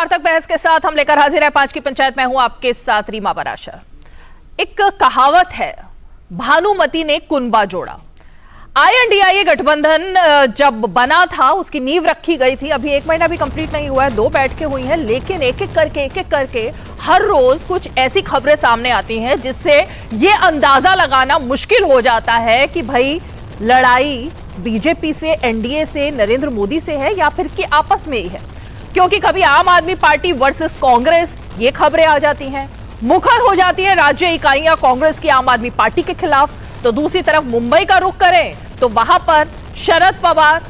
सार्थक बहस के साथ हम लेकर हाजिर है 5 की पंचायत। मैं हूं आपके साथ रीमा पराशर। एक कहावत है, भानुमति ने कुनबा जोड़ा। INDIA गठबंधन जब बना था उसकी नींव रखी गई थी। अभी 1 महीना भी कंप्लीट नहीं हुआ है, 2 बैठकें हुई हैं, लेकिन एक एक करके हर रोज कुछ ऐसी खबरें सामने आती हैं जिससे ये अंदाजा लगाना मुश्किल हो जाता है कि भाई लड़ाई बीजेपी से, NDA से, नरेंद्र मोदी से है या फिर कि आपस में ही है। क्योंकि कभी आम आदमी पार्टी वर्सेस कांग्रेस ये खबरें आ जाती हैं, मुखर हो जाती है राज्य इकाइयां कांग्रेस की आम आदमी पार्टी के खिलाफ। तो दूसरी तरफ मुंबई का रुख करें तो वहां पर शरद पवार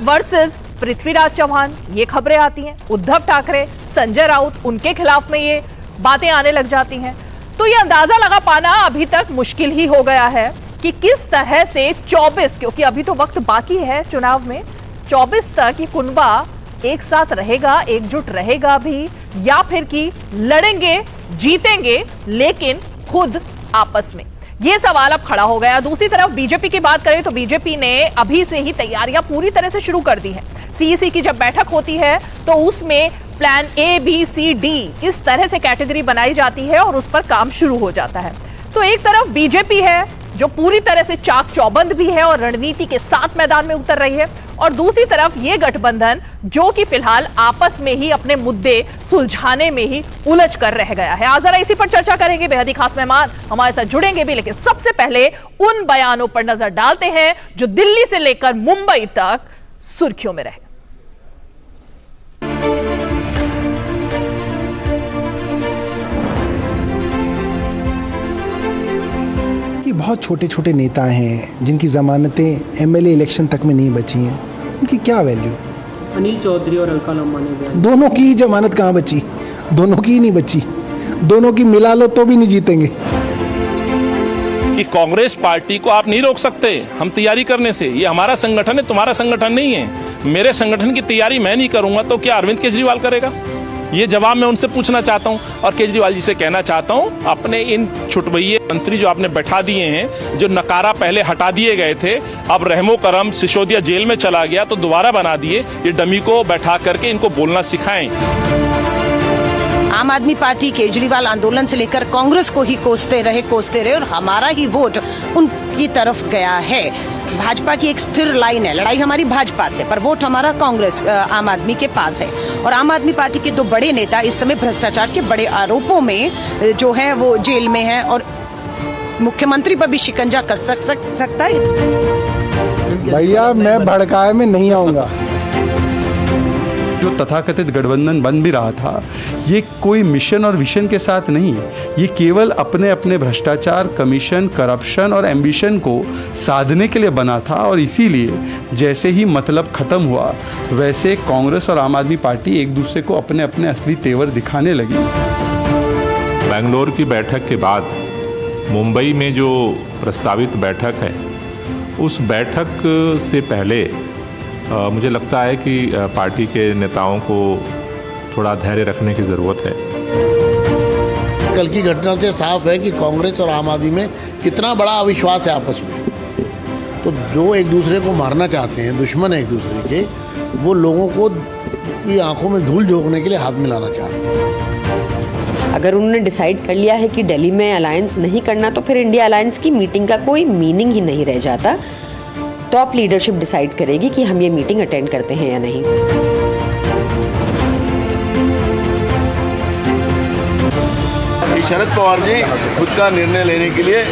वर्सेस पृथ्वीराज चौहान ये खबरें आती हैं। उद्धव ठाकरे, संजय राउत, उनके खिलाफ में ये बातें आने लग जाती हैं। तो ये अंदाजा लगा पाना अभी तक मुश्किल ही हो गया है कि किस तरह से 24, क्योंकि अभी तो वक्त बाकी है चुनाव में, 24 तक ये कुनबा एक साथ रहेगा, एकजुट रहेगा भी, या फिर कि लड़ेंगे, जीतेंगे लेकिन खुद आपस में। यह सवाल अब खड़ा हो गया। दूसरी तरफ बीजेपी की बात करें तो बीजेपी ने अभी से ही तैयारियां पूरी तरह से शुरू कर दी हैं। CEC की जब बैठक होती है तो उसमें plan A, B, C, D इस तरह से कैटेगरी बनाई जाती है और उस पर काम शुरू हो जाता है। तो एक तरफ बीजेपी है जो पूरी तरह से चाक चौबंद भी है और रणनीति के साथ मैदान में उतर रही है, और दूसरी तरफ ये गठबंधन जो कि फिलहाल आपस में ही अपने मुद्दे सुलझाने में ही उलझ कर रह गया है। आज जरा इसी पर चर्चा करेंगे। बेहद ही खास मेहमान हमारे साथ जुड़ेंगे भी, लेकिन सबसे पहले उन बयानों पर नजर डालते हैं जो दिल्ली से लेकर मुंबई तक सुर्खियों में रहे। बहुत छोटे छोटे नेता हैं जिनकी जमानतें MLA इलेक्शन तक में नहीं बची हैं, उनकी क्या वैल्यू? अनिल चौधरी और अलका लम्बा ने दोनों की जमानत कहाँ बची? दोनों की ही नहीं बची। दोनों की मिला लो तो भी नहीं जीतेंगे। कि कांग्रेस पार्टी को आप नहीं रोक सकते हम तैयारी करने से। ये हमारा संगठन है, तुम्हारा संगठन नहीं है। मेरे संगठन की तैयारी मैं नहीं करूंगा तो क्या अरविंद केजरीवाल करेगा? ये जवाब मैं उनसे पूछना चाहता हूं और केजरीवाल जी से कहना चाहता हूं, अपने इन छुटभइये मंत्री जो आपने बैठा दिए हैं, जो नकारा पहले हटा दिए गए थे, अब रहमो करम सिसोदिया जेल में चला गया तो दोबारा बना दिए, ये डमी को बैठा करके इनको बोलना सिखाएं। आम आदमी पार्टी केजरीवाल आंदोलन से लेकर कांग्रेस को ही कोसते रहे और हमारा ही वोट उनकी तरफ गया है। भाजपा की एक स्थिर लाइन है, लड़ाई हमारी भाजपा से, पर वोट हमारा कांग्रेस आम आदमी के पास है। और आम आदमी पार्टी के 2 बड़े नेता इस समय भ्रष्टाचार के बड़े आरोपों में जो है वो जेल में हैं और मुख्यमंत्री पर भी शिकंजा कस सकता है। भैया मैं भड़काए में नहीं आऊंगा। जो तथाकथित गठबंधन बन भी रहा था, ये कोई मिशन और विजन के साथ नहीं है। ये केवल अपने अपने भ्रष्टाचार, कमीशन, करप्शन और एम्बिशन को साधने के लिए बना था। और इसीलिए जैसे ही मतलब खत्म हुआ वैसे कांग्रेस और आम आदमी पार्टी एक दूसरे को अपने अपने असली तेवर दिखाने लगी। बेंगलोर की बैठक के बाद मुंबई में जो प्रस्तावित बैठक है, उस बैठक से पहले मुझे लगता है कि पार्टी के नेताओं को थोड़ा धैर्य रखने की ज़रूरत है। कल की घटना से साफ है कि कांग्रेस और आम आदमी में कितना बड़ा अविश्वास है आपस में। तो जो एक दूसरे को मारना चाहते हैं, दुश्मन है एक दूसरे के, वो लोगों को की आंखों में धूल झोंकने के लिए हाथ मिलाना चाहते हैं। अगर उन्होंने डिसाइड कर लिया है कि दिल्ली में अलायंस नहीं करना, तो फिर इंडिया अलायंस की मीटिंग का कोई मीनिंग ही नहीं रह जाता। टॉप लीडरशिप डिसाइड करेगी कि हम ये मीटिंग अटेंड करते हैं या नहीं। शरद पवार जी खुद का निर्णय लेने के लिए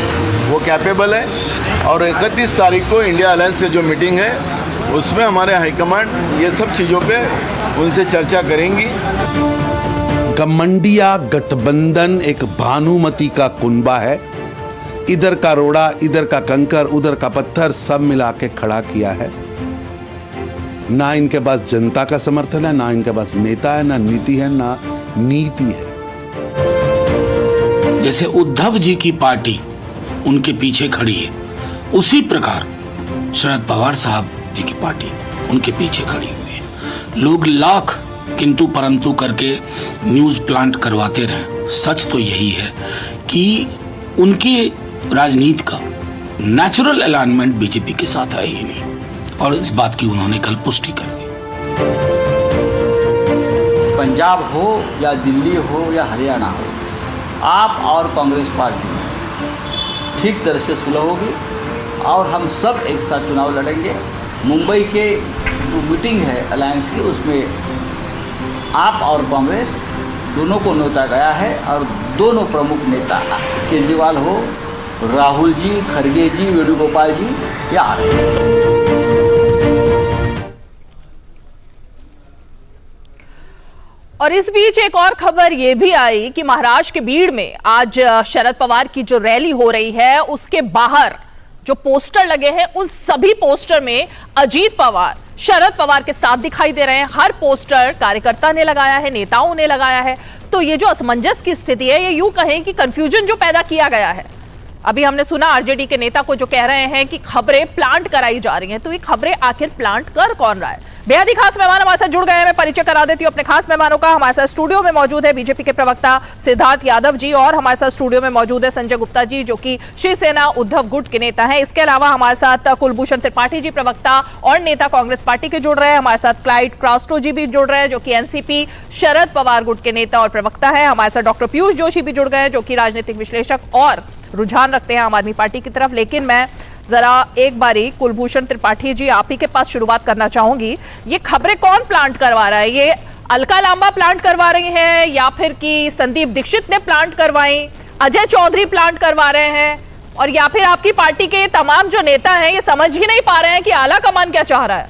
वो कैपेबल है, और 31 तारीख को इंडिया अलायंस की जो मीटिंग है उसमें हमारे हाईकमांड ये सब चीज़ों पे उनसे चर्चा करेंगी। गठबंधन गठबंधन एक भानुमति का कुनबा है। इधर का रोड़ा, इधर का कंकर, उधर का पत्थर सब मिला के खड़ा किया है। ना इनके पास जनता का समर्थन है, ना इनके पास नेता है, ना नीति है, ना नीति है। जैसे उद्धव जी की पार्टी उनके पीछे खड़ी है, उसी प्रकार शरद पवार साहब जी की पार्टी उनके पीछे खड़ी हुई है। लोग लाख किंतु परंतु करके न्यूज प्लांट करवाते रहे, सच तो यही है कि उनके राजनीति का नेचुरल अलाइनमेंट बीजेपी के साथ है ही नहीं, और इस बात की उन्होंने कल पुष्टि कर दी। पंजाब हो या दिल्ली हो या हरियाणा हो, आप और कांग्रेस पार्टी ठीक तरह से सुलह होगी और हम सब एक साथ चुनाव लड़ेंगे। मुंबई के जो मीटिंग है अलायंस की, उसमें आप और कांग्रेस दोनों को न्योता गया है और दोनों प्रमुख नेता केजरीवाल हो, राहुल जी, खड़गे जी, वेणुगोपाल जी या आ रहे हैं। और इस बीच एक और खबर यह भी आई कि महाराष्ट्र के बीड़ में आज शरद पवार की जो रैली हो रही है उसके बाहर जो पोस्टर लगे हैं उन सभी पोस्टर में अजीत पवार शरद पवार के साथ दिखाई दे रहे हैं। हर पोस्टर कार्यकर्ता ने लगाया है, नेताओं ने लगाया है। तो ये जो असमंजस की स्थिति है, ये यूं कहें कि कंफ्यूजन जो पैदा किया गया है। अभी हमने सुना आरजेडी के नेता को जो कह रहे हैं कि खबरें प्लांट कराई जा रही हैं, तो ये खबरें आखिर प्लांट कर कौन रहा है? बेहद ही खास मेहमान हमारे साथ जुड़ गए हैं। मैं परिचय करा देती हूँ अपने खास मेहमानों का। हमारे साथ स्टूडियो में मौजूद है बीजेपी के प्रवक्ता सिद्धार्थ यादव जी और हमारे साथ स्टूडियो में मौजूद है संजय गुप्ता जी, जो कि शिवसेना उद्धव गुट के नेता हैं। इसके अलावा हमारे साथ कुलभूषण त्रिपाठी जी प्रवक्ता और नेता कांग्रेस पार्टी के जुड़ रहे हैं। हमारे साथ क्लाइड क्रास्टो जी भी जुड़ रहे हैं, जो कि एनसीपी शरद पवार गुट के नेता और प्रवक्ता है। हमारे साथ डॉक्टर पीयूष जोशी भी जुड़ गए हैं, जो कि राजनीतिक विश्लेषक और रुझान रखते हैं आम आदमी पार्टी की तरफ। लेकिन मैं जरा एक बारी कुलभूषण त्रिपाठी जी आप ही के पास शुरुआत करना चाहूंगी। ये खबरें कौन प्लांट करवा रहा है? ये अलका लांबा प्लांट करवा रही हैं या फिर कि संदीप दीक्षित ने प्लांट करवाई, अजय चौधरी प्लांट करवा रहे हैं, और या फिर आपकी पार्टी के तमाम जो नेता हैं ये समझ ही नहीं पा रहे हैं कि आला कमान क्या चाह रहा है?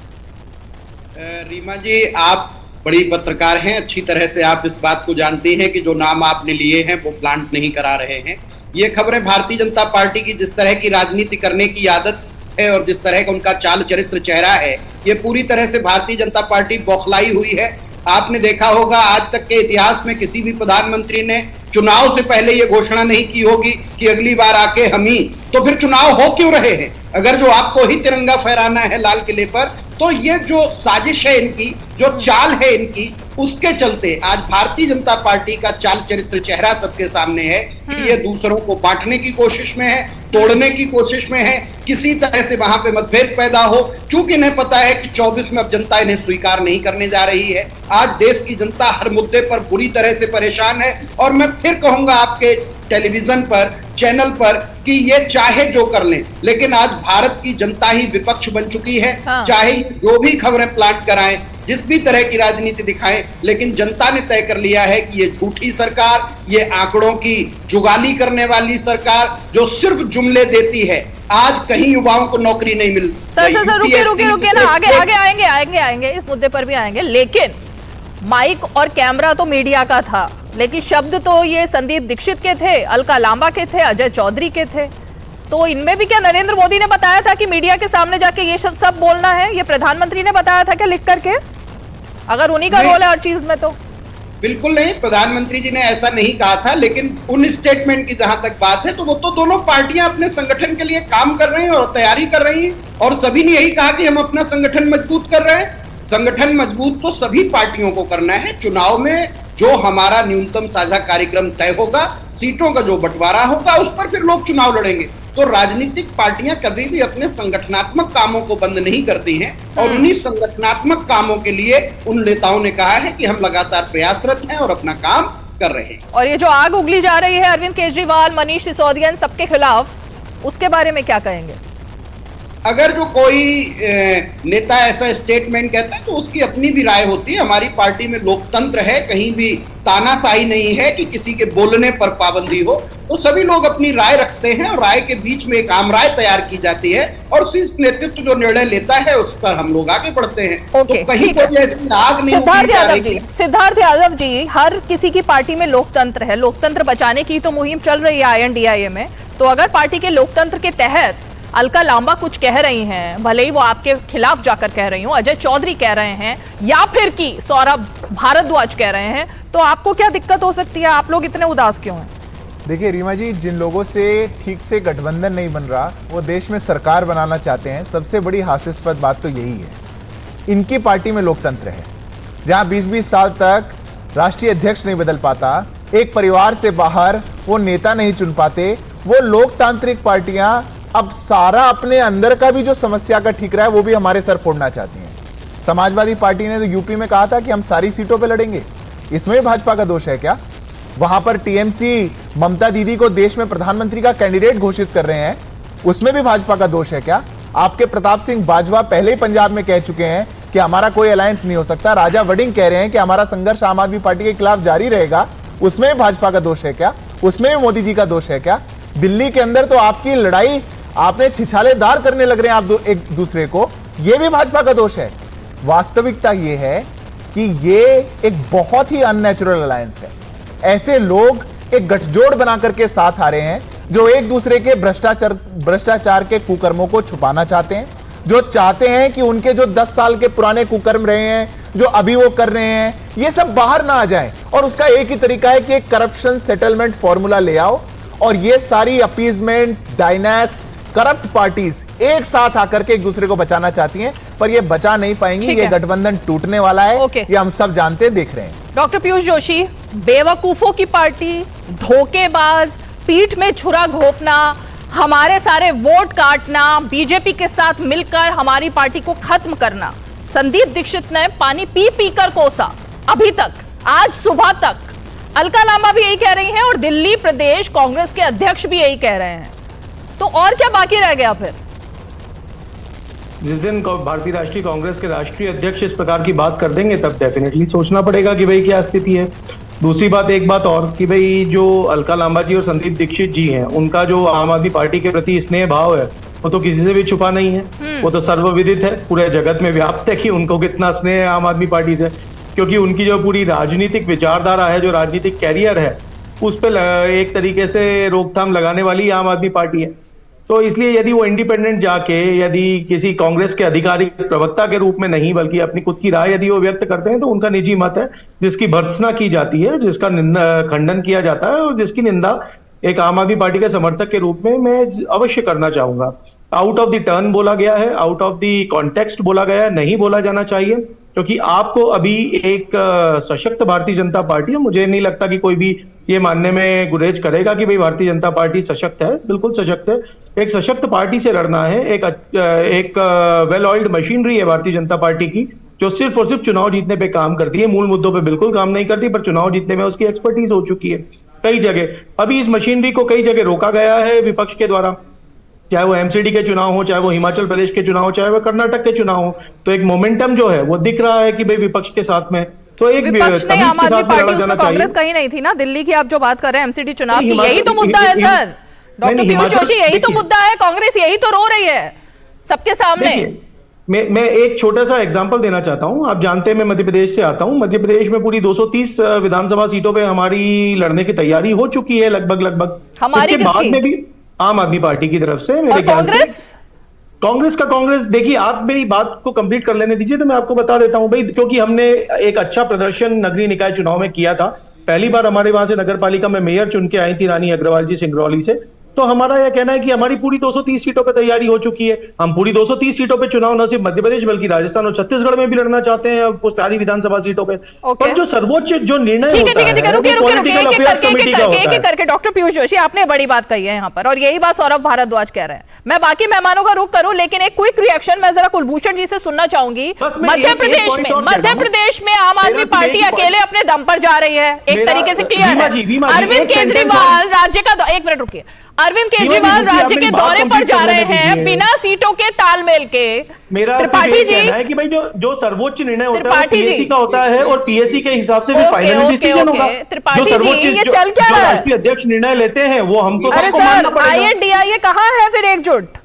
रीमा जी, आप बड़ी पत्रकार हैं, अच्छी तरह से आप इस बात को जानती हैं कि जो नाम आपने लिए हैं वो प्लांट नहीं करा रहे हैं। ये खबरें भारतीय जनता पार्टी की जिस तरह की राजनीति करने की आदत है और जिस तरह का उनका चाल चरित्र चेहरा है, ये पूरी तरह से भारतीय जनता पार्टी बौखलाई हुई है। आपने देखा होगा आज तक के इतिहास में किसी भी प्रधानमंत्री ने चुनाव से पहले ये घोषणा नहीं की होगी कि अगली बार आके हम ही, तो फिर चुनाव हो क्यों रहे हैं? अगर जो आपको ही तिरंगा फहराना है लाल किले पर, तो ये जो साजिश है इनकी, जो चाल है इनकी, उसके चलते आज भारतीय जनता पार्टी का चाल चरित्र चेहरा सबके सामने है कि ये दूसरों को बांटने की कोशिश में है, तोड़ने की कोशिश में है, किसी तरह से वहां पे मतभेद पैदा हो। चूंकि इन्हें पता है कि 24 में अब जनता इन्हें स्वीकार नहीं करने जा रही है। आज देश की जनता हर मुद्दे पर बुरी तरह से परेशान है और मैं फिर कहूंगा आपके टेलीविजन पर, चैनल पर, कि ये चाहे जो कर लें, लेकिन आज भारत की जनता ही विपक्ष बन चुकी है। चाहे जो भी खबरें प्लांट कराएं, जिस भी तरह की राजनीति दिखाएं, लेकिन जनता ने तय कर लिया है कि ये झूठी सरकार, ये आंकड़ों की जुगाली करने वाली सरकार जो सिर्फ जुमले देती है, आज कहीं युवाओं को नौकरी नहीं मिल। सर रुके ना, आगे आएंगे इस मुद्दे पर भी आएंगे। लेकिन माइक और कैमरा तो मीडिया का था, लेकिन शब्द तो ये संदीप दीक्षित के थे, अलका लांबा के थे, अजय चौधरी के थे। तो इनमें भी क्या नरेंद्र मोदी ने बताया था कि मीडिया के सामने जाके ये सब बोलना है? ये प्रधानमंत्री ने बताया था क्या लिख करके? अगर उन्हीं का रोल है हर चीज में तो बिल्कुल नहीं, प्रधानमंत्री जी ने ऐसा नहीं कहा था। लेकिन उन स्टेटमेंट की जहां तक बात है, तो वो तो दोनों पार्टियां अपने संगठन के लिए काम कर रही हैं और तैयारी कर रही हैं, और सभी ने यही कहा कि हम अपना संगठन मजबूत कर रहे हैं। संगठन मजबूत तो सभी पार्टियों को करना है। चुनाव में जो हमारा न्यूनतम साझा कार्यक्रम तय होगा, सीटों का जो बंटवारा होगा, उस पर फिर लोग चुनाव लड़ेंगे। तो राजनीतिक पार्टियां कभी भी अपने संगठनात्मक कामों को बंद नहीं करती हैं, और उन्हीं संगठनात्मक कामों के लिए उन नेताओं ने कहा है कि हम लगातार प्रयासरत हैं और अपना काम कर रहे हैं। और ये जो आग उगली जा रही है अरविंद केजरीवाल, मनीष सिसोदिया, सबके खिलाफ, उसके बारे में क्या कहेंगे? अगर जो कोई नेता ऐसा स्टेटमेंट कहता है तो उसकी अपनी भी राय होती है। हमारी पार्टी में लोकतंत्र है, कहीं भी तानाशाही नहीं है कि किसी के बोलने पर पाबंदी हो। तो सभी लोग अपनी राय रखते हैं और राय के बीच में एक आम राय तैयार की जाती है, और शीर्ष नेतृत्व जो निर्णय लेता है उस पर हम लोग आगे बढ़ते हैं। तो कहीं कोई ऐसी आग नहीं सिद्धार्थ यादव जी, हर किसी की पार्टी में लोकतंत्र है, लोकतंत्र बचाने की तो मुहिम चल रही है INDIA में। तो अगर पार्टी के लोकतंत्र के तहत अलका लांबा कुछ कह रही हैं, भले ही वो आपके खिलाफ जाकर कह रही हो, अजय चौधरी कह रहे हैं, या फिर कि सौरभ भारद्वाज कह रहे हैं, तो आपको क्या दिक्कत हो सकती है? आप लोग इतने उदास क्यों हैं? देखिए रीमा जी, जिन लोगों से ठीक से गठबंधन नहीं बन रहा, वो देश में सरकार बनाना चाहते हैं। सबसे बड़ी हास्यास्पद बात तो यही है। इनकी पार्टी में लोकतंत्र है, जहां 20-20 साल तक राष्ट्रीय अध्यक्ष नहीं बदल पाता, एक परिवार से बाहर वो नेता नहीं चुन पाते। वो लोकतांत्रिक पार्टियां अब सारा अपने अंदर का भी जो समस्या का ठीक रहा है वो भी हमारे सर फोड़ना चाहती हैं। समाजवादी पार्टी ने तो यूपी में कहा था कि हम सारी सीटों पे लड़ेंगे, इसमें भी भाजपा का दोष है क्या? वहां पर टीएमसी ममता दीदी को देश में प्रधानमंत्री का कैंडिडेट घोषित कर रहे हैं, उसमें भी भाजपा का दोष है क्या? आपके प्रताप सिंह बाजवा पहले ही पंजाब में कह चुके हैं कि हमारा कोई अलायंस नहीं हो सकता। राजा वडिंग कह रहे हैं कि हमारा संघर्ष आम आदमी पार्टी के खिलाफ जारी रहेगा, उसमें भी भाजपा का दोष है क्या? उसमें भी मोदी जी का दोष है क्या? दिल्ली के अंदर तो आपकी लड़ाई आपने छिछालेदार करने लग रहे हैं आप एक दूसरे को, यह भी भाजपा का दोष है। वास्तविकता यह है कि यह एक बहुत ही अननेचुरल अलायंस है। ऐसे लोग एक गठजोड़ बना करके साथ आ रहे हैं जो एक दूसरे के भ्रष्टाचार के कुकर्मों को छुपाना चाहते हैं, जो चाहते हैं कि उनके जो 10 साल के पुराने कुकर्म रहे हैं, जो अभी वो कर रहे हैं, ये सब बाहर ना आ जाएं। और उसका एक ही तरीका है कि एक करप्शन सेटलमेंट फॉर्मूला ले आओ और ये सारी अपीजमेंट, डायनेस्ट, करप्ट पार्टीज एक साथ आकर के एक दूसरे को बचाना चाहती हैं, पर ये बचा नहीं पाएंगी। ये गठबंधन टूटने वाला है, ये हम सब जानते हैं, देख रहे हैं। डॉक्टर पीयूष जोशी, बेवकूफों की पार्टी, धोखेबाज, पीठ में छुरा घोंपना, हमारे सारे वोट काटना, बीजेपी के साथ मिलकर हमारी पार्टी को खत्म करना, संदीप दीक्षित ने पानी पी पी कर कोसा अभी तक, आज सुबह तक। अलका लांबा भी यही कह रही हैं और दिल्ली प्रदेश कांग्रेस के अध्यक्ष भी यही कह रहे हैं। तो और क्या बाकी रह गया फिर? जिस दिन भारतीय राष्ट्रीय कांग्रेस के राष्ट्रीय अध्यक्ष इस प्रकार की बात कर देंगे तब डेफिनेटली सोचना पड़ेगा कि भाई क्या स्थिति है। दूसरी बात, एक बात और कि भाई जो अलका लांबा जी और संदीप दीक्षित जी हैं, उनका जो आम आदमी पार्टी के प्रति स्नेह भाव है वो तो किसी से भी छुपा नहीं है। वो तो सर्वविदित है, पूरे जगत में व्याप्त है कि उनको कितना स्नेह है आम आदमी पार्टी से, क्योंकि उनकी जो पूरी राजनीतिक विचारधारा है, जो राजनीतिक कैरियर है, उस पर एक तरीके से रोकथाम लगाने वाली आम आदमी पार्टी है। तो इसलिए यदि वो इंडिपेंडेंट जाके यदि किसी कांग्रेस के आधिकारिक प्रवक्ता के रूप में नहीं बल्कि अपनी खुद की राय यदि वो व्यक्त करते हैं तो उनका निजी मत है, जिसकी भर्त्सना की जाती है, जिसका खंडन किया जाता है और जिसकी निंदा एक आम आदमी पार्टी के समर्थक के रूप में मैं अवश्य करना चाहूंगा। आउट ऑफ द टर्न बोला गया है, आउट ऑफ द कॉन्टेक्स्ट बोला गया है, नहीं बोला जाना चाहिए, क्योंकि आपको अभी एक सशक्त भारतीय जनता पार्टी है। मुझे नहीं लगता कि कोई भी ये मानने में गुरेज करेगा कि भाई भारतीय जनता पार्टी सशक्त है, बिल्कुल सशक्त है। एक सशक्त पार्टी से लड़ना है, एक वेल ऑयल्ड मशीनरी है भारतीय जनता पार्टी की, जो सिर्फ और सिर्फ चुनाव जीतने पे काम करती है, मूल मुद्दों पे बिल्कुल काम नहीं करती, पर चुनाव जीतने में उसकी एक्सपर्टीज हो चुकी है कई जगह। अभी इस मशीनरी को कई जगह रोका गया है विपक्ष के द्वारा, चाहे वो एमसीडी के चुनाव हो, चाहे वो हिमाचल प्रदेश के चुनाव हो, चाहे वो कर्नाटक के चुनाव हो। तो एक मोमेंटम जो है वो दिख रहा है कि भाई विपक्ष के साथ में तो एक विपक्ष नहीं, आम आदमी पार्टी, उसमें कांग्रेस कहीं नहीं थी ना। दिल्ली की आप जो बात कर रहे हैं एमसीडी चुनाव की, यही तो मुद्दा है सर। डॉक्टर पीयूष जोशी, यही तो मुद्दा है। कांग्रेस यही तो रो रही है सबके सामने। मैं एक छोटा सा एग्जांपल देना चाहता हूं। आप जानते हैं मैं मध्य प्रदेश से आता हूं। मध्य प्रदेश में पूरी 230 विधानसभा सीटों पे हमारी लड़ने की तैयारी हो चुकी है लगभग। हमारी बाद में भी आम आदमी पार्टी की तरफ से मेरे ख्याल से कांग्रेस देखिए, आप मेरी बात को कंप्लीट कर लेने दीजिए तो मैं आपको बता देता हूं भाई, क्योंकि हमने एक अच्छा प्रदर्शन नगरीय निकाय चुनाव में किया था। पहली बार हमारे वहां से नगर पालिका में मेयर चुन के आई थी रानी अग्रवाल जी सिंगरौली से। तो हमारा यह कहना है कि हमारी पूरी 230 सीटों पर तैयारी हो चुकी है। हम पूरी 230 सीटों पे चुनाव न सिर्फ मध्य प्रदेश बल्कि राजस्थान और छत्तीसगढ़ में भी लड़ना चाहते हैं सारी विधानसभा सीटों पे। पर जो सर्वोच्च जो निर्णय करके डॉक्टर पीयूष जोशी, आपने बड़ी बात कही है यहाँ पर और यही बात सौरभ भारद्वाज कह रहे हैं। मैं बाकी मेहमानों का रुख करूं, लेकिन एक क्विक रिएक्शन मैं जरा कुलभूषण जी से सुनना चाहूंगी। मध्य प्रदेश में आम आदमी पार्टी अकेले अपने दम पर जा रही है, एक तरीके से क्लियर है। अरविंद केजरीवाल राज्य का, एक मिनट रुकिए, अरविंद केजरीवाल राज्य के दौरे पर जा रहे हैं बिना सीटों के तालमेल के। मेरा त्रिपाठी जी है कि भाई जो सर्वोच्च निर्णय होता है पीएससी का होता है और पीएससी के हिसाब से भी फाइनल डिसीजन होगा। त्रिपाठी जी, ये चल क्या रहा है? राष्ट्रीय अध्यक्ष निर्णय लेते हैं वो हमको अरे सर, INDIA कहाँ है फिर एकजुट?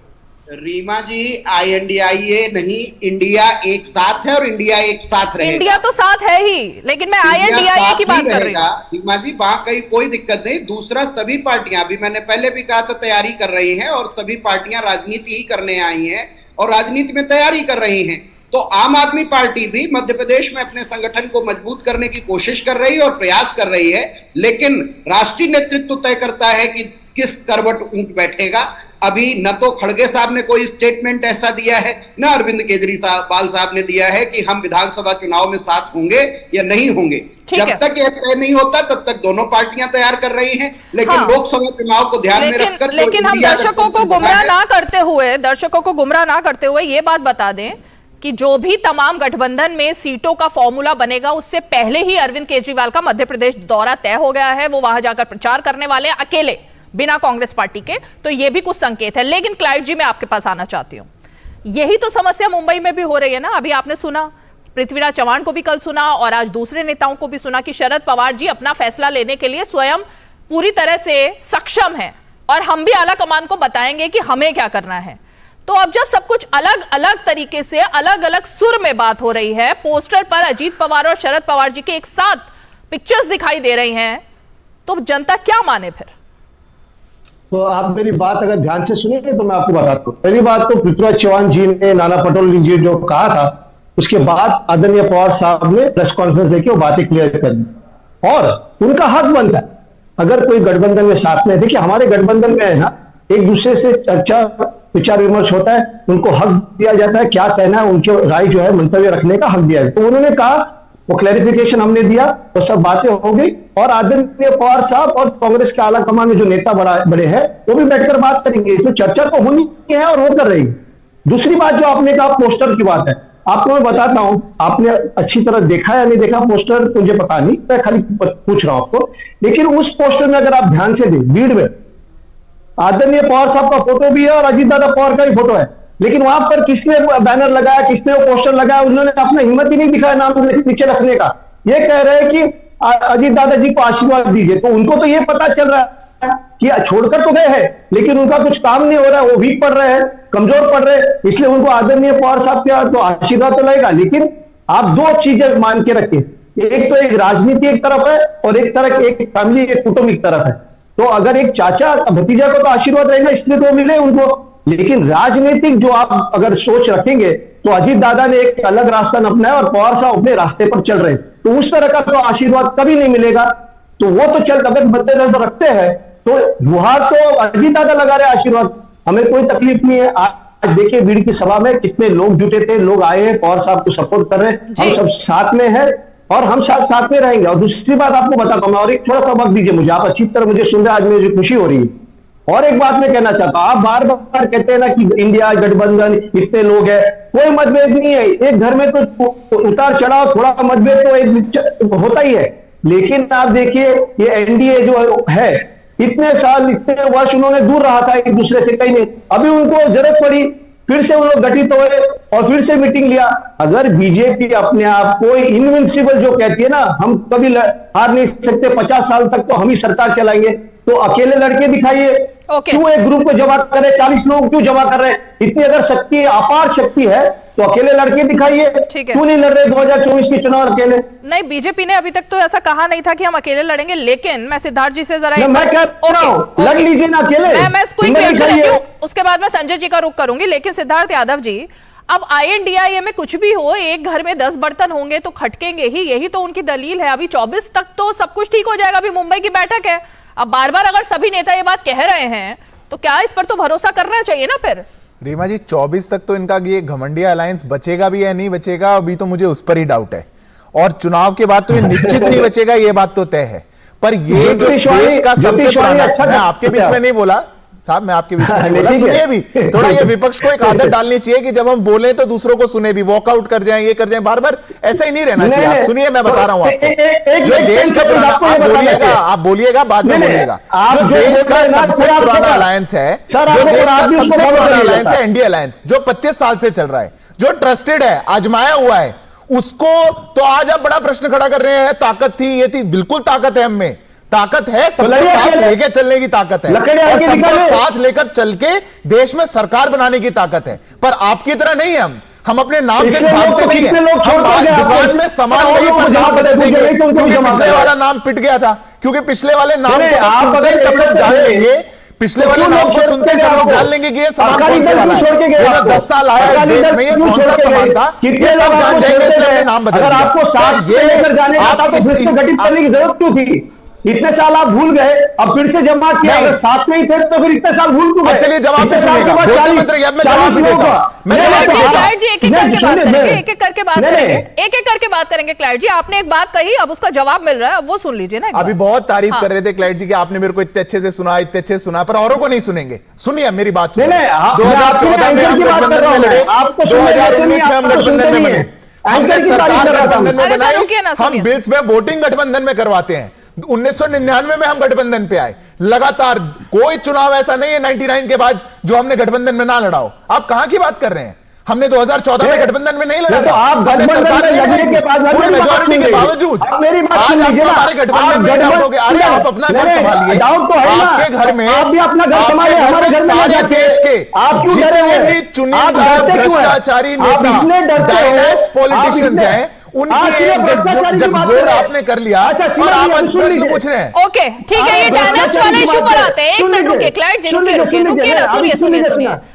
रीमा जी, INDIA नहीं, इंडिया एक साथ है और इंडिया एक साथ रहेगा। इंडिया तो साथ है ही, लेकिन मैं INDIA की बात कर रही हूँ। रीमा जी, वहां कहीं कोई दिक्कत नहीं। दूसरा, सभी पार्टियां, अभी मैंने पहले भी कहा था, तैयारी कर रही हैं और सभी पार्टियां राजनीति ही करने आई हैं और राजनीति में तैयारी कर रही हैं। तो आम आदमी पार्टी भी मध्य प्रदेश में अपने संगठन को मजबूत करने की कोशिश कर रही है और प्रयास कर रही है, लेकिन राष्ट्रीय नेतृत्व तय करता है कि किस करवट ऊंट बैठेगा। अभी न तो खड़गे साहब ने कोई स्टेटमेंट ऐसा दिया है, न अरविंद केजरीवाल साहब ने दिया है कि हम विधानसभा चुनाव में साथ होंगे या नहीं होंगे। जब तक यह तय नहीं होता तब तक दोनों पार्टियां तैयार कर रही हैं, लेकिन लोकसभा चुनाव को ध्यान में रखकर, लेकिन हम दर्शकों को गुमराह ना करते हुए ये बात बता दें कि जो भी तमाम गठबंधन में सीटों का फॉर्मूला बनेगा उससे पहले ही अरविंद केजरीवाल का मध्य प्रदेश दौरा तय हो गया है। वो वहां जाकर प्रचार करने वाले हैं अकेले, बिना कांग्रेस पार्टी के। तो यह भी कुछ संकेत है। लेकिन क्लाइव जी, मैं आपके पास आना चाहती हूं। यही तो समस्या मुंबई में भी हो रही है ना। अभी आपने सुना, पृथ्वीराज चव्हाण को भी कल सुना और आज दूसरे नेताओं को भी सुना कि शरद पवार जी अपना फैसला लेने के लिए स्वयं पूरी तरह से सक्षम हैं और हम भी आला कमान को बताएंगे कि हमें क्या करना है। तो अब जब सब कुछ अलग अलग तरीके से अलग अलग सुर में बात हो रही है, पोस्टर पर अजीत पवार और शरद पवार जी के एक साथ पिक्चर्स दिखाई दे रही हैं, तो जनता क्या माने फिर? तो आप मेरी बात अगर ध्यान से सुनिए तो मैं आपको बताता हूँ। पहली बात तो पृथ्वीराज चव्हाण जी ने, नाना पटोले जी जो कहा था, उसके बाद आदरणीय पवार साहब ने प्रेस कॉन्फ्रेंस लेके वो बातें क्लियर कर दी और उनका हक बनता है अगर कोई गठबंधन में साथ में। देखिए हमारे गठबंधन में है ना, एक दूसरे से चर्चा विचार विमर्श होता है, उनको हक दिया जाता है, क्या कहना है उनके राय जो है मंतव्य रखने का हक दिया है। तो उन्होंने कहा, वो क्लैरिफिकेशन हमने दिया, तो सब बातें हो गई और आदरणीय पवार साहब और कांग्रेस के आला कमान में जो नेता बड़े हैं वो भी बैठकर बात करेंगे। तो चर्चा तो होनी है और हो कर रही है। दूसरी बात जो आपने कहा पोस्टर की बात है, आपको मैं बताता हूं, आपने अच्छी तरह देखा या नहीं देखा पोस्टर मुझे पता नहीं, मैं खाली पूछ रहा हूं आपको। लेकिन उस पोस्टर में अगर आप ध्यान से दें, भीड़ में आदरणीय पवार साहब का फोटो भी है और अजीत दादा पवार का भी फोटो है, लेकिन वहां पर किसने बैनर लगाया, किसने वो पोस्टर लगाया, उन्होंने अपना हिम्मत ही नहीं दिखाया नाम नीचे रखने का। ये कह रहे हैं कि अजीत दादा जी को आशीर्वाद दीजिए। तो उनको तो ये पता चल रहा है कि छोड़कर तो गए हैं लेकिन उनका कुछ काम नहीं हो रहा है, वो वीक पड़ रहे हैं, कमजोर पड़ रहे हैं, इसलिए उनको आदरणीय पवार साहब का तो आशीर्वाद तो लगेगा। लेकिन आप दो चीजें मान के रखें, एक तो एक राजनीति एक तरफ है और एक तरफ एक फैमिली, एक कुटुंब एक तरफ है। तो अगर एक चाचा भतीजा को तो आशीर्वाद रहेगा इसलिए तो मिले उनको, लेकिन राजनीतिक जो आप अगर सोच रखेंगे तो अजीत दादा ने एक अलग रास्ता अपनाया और पवार साहब अपने रास्ते पर चल रहे हैं, तो उस तरह का तो आशीर्वाद कभी नहीं मिलेगा। तो वो तो चल, अगर मद्देनजर रखते हैं तो गुहार तो अजीत दादा लगा रहे आशीर्वाद, हमें कोई तकलीफ नहीं है। आज देखिए भीड़ की सभा में कितने लोग जुटे थे, लोग आए हैं, पवार साहब को सपोर्ट कर रहे हैं, हम सब साथ में हैं और हम साथ में रहेंगे। और दूसरी बात आपको बताता हूं, और एक थोड़ा सा वक्त दीजिए मुझे, आप अच्छी तरह मुझे सुन रहे, आज मुझे खुशी हो रही है। और एक बात मैं कहना चाहता हूं, आप बार बार कहते हैं ना कि इंडिया गठबंधन इतने लोग हैं, कोई मतभेद नहीं है। एक घर में तो उतार चढ़ाव, थोड़ा मतभेद तो एक होता ही है, लेकिन आप देखिए ये एनडीए जो है, इतने साल इतने वर्ष उन्होंने दूर रहा था एक दूसरे से, कहीं नहीं। अभी उनको जरूरत पड़ी, फिर से वो लोग गठित हुए और फिर से मीटिंग लिया। अगर बीजेपी अपने आप को इनविंसिबल जो कहती है ना, हम कभी हार नहीं सकते, 50 साल तक तो हम ही सरकार चलाएंगे, तो अकेले लड़के दिखाइए। क्यों एक ग्रुप को जमा कर रहे, 40 लोग क्यों जमा कर रहे हैं? इतनी अगर शक्ति, अपार शक्ति है तो अकेले लड़के दिखाइए। क्यों नहीं लड़ रहे 2024 के चुनाव अकेले? नहीं, बीजेपी ने अभी तक तो ऐसा कहा नहीं था कि हम अकेले लड़ेंगे, लेकिन मैं सिद्धार्थ जी से जरा मैं कह रहा हूं लड़ लीजिए ना अकेले। मैं उसके बाद मैं संजय जी का रुख करूंगी। लेकिन सिद्धार्थ यादव जी, अब INDIA में कुछ भी हो, एक घर में 10 बर्तन होंगे तो खटकेंगे ही, यही तो उनकी दलील है। अभी 24 तक तो सब कुछ ठीक हो जाएगा, अभी मुंबई की बैठक है। अब बार बार अगर सभी नेता ये बात कह रहे हैं तो क्या इस पर तो भरोसा करना चाहिए ना फिर? रीमा जी, 24 तक तो इनका ये घमंडिया अलायंस बचेगा भी या नहीं बचेगा, अभी तो मुझे उस पर ही डाउट है। और चुनाव के बाद तो ये निश्चित नहीं बचेगा, ये बात तो तय है। पर ये जो देश का सबसे पुराना, मैं आपके बीच में नहीं बोला साहब, मैं आपके बीच में नहीं बोला, सुनिए भी थोड़ा। ये विपक्ष को एक आदत डालनी चाहिए कि जब हम बोले तो दूसरों को सुने भी, वॉकआउट कर जाएं, ये कर जाएं, बार बार ऐसा ही नहीं रहना चाहिए। आप सुनिए, मैं बता रहा हूं आपको, जो देश का पुराना, आप बोलिएगा बाद में बोलिएगा, जो देश का सबसे पुराना अलायंस है, जो देश का सबसे पुराना अलायंस है इंडिया अलायंस, जो 25 साल से चल रहा है, जो ट्रस्टेड है, आजमाया हुआ है, उसको तो आज आप बड़ा प्रश्न खड़ा कर रहे हैं। ताकत थी, ये थी, बिल्कुल ताकत है, हमें ताकत है, सबको साथ लेकर चलने की ताकत है, और सबको साथ लेकर चल के देश में सरकार बनाने की ताकत है। पर आपकी तरह नहीं है, हम अपने नाम से भागते नहीं हैं। हम दुकान में सामान वही पर नाम बदल देंगे क्योंकि पिछले वाला नाम पिट गया था, क्योंकि पिछले वाले नाम को सुनते ही सब लोग जान लेंगे, पिछले वाले नाम को सुनते ही सब लोग जान लेंगे कि ये सामान कौन से वाला है। 10 साल आया इस देश में, ये कौन सा सामान था, ये सब जान जाएंगे, इसलिए नाम बदल दिया। आपको साथ ये लेकर जाने का था तो फिर से गठित करने की जरूरत क्यों थी? इतने साल आप भूल गए, अब फिर से जमा किया, अगर साथ में ही थे तो फिर इतने साल भूल क्यों गए? चलिए जवाब तो सुनिएगा, मंत्री अब मैं जवाब भी देता हूं। एक एक करके बात करेंगे। क्लाइट जी, आपने एक बात कही, अब उसका जवाब मिल रहा है, अब वो सुन लीजिए ना। अभी बहुत तारीफ कर रहे थे क्लाइट जी कि आपने मेरे को इतने अच्छे से सुना, पर औरों को नहीं सुनेंगे। सुनिए मेरी बात सुनिए। 2014 में हम गठबंधन में लड़े, 2019 में हम गठबंधन में बने, हमने सरकार गठबंधन में बनाई, हम बिल्स में वोटिंग गठबंधन में करवाते हैं। 1999 में हम गठबंधन पे आए, लगातार कोई चुनाव ऐसा नहीं है 99 के बाद जो हमने गठबंधन में ना लड़ा हो। आप कहां की बात कर रहे हैं? हमने 2014 में गठबंधन में नहीं लड़ा था, हमने सरकार के मेजॉरिटी के बावजूद। आज आपको हमारे गठबंधन में डाउट हो गया। अरे आप अपना घर संभालिए, आपके घर में सारे देश के जितने भी चुनिंदा भ्रष्टाचारी नेता, डायनेस्ट पॉलिटिशियंस हैं, उनकी जब गोल आपने कर लिया और आप आज प्रश्न पूछ रहे हैं। ओके ठीक है, ये डायनेस्ट वाले इशू पर आते हैं। एक मिनट रुकिए क्लाइट जी, रुकिए ना, सुनिए।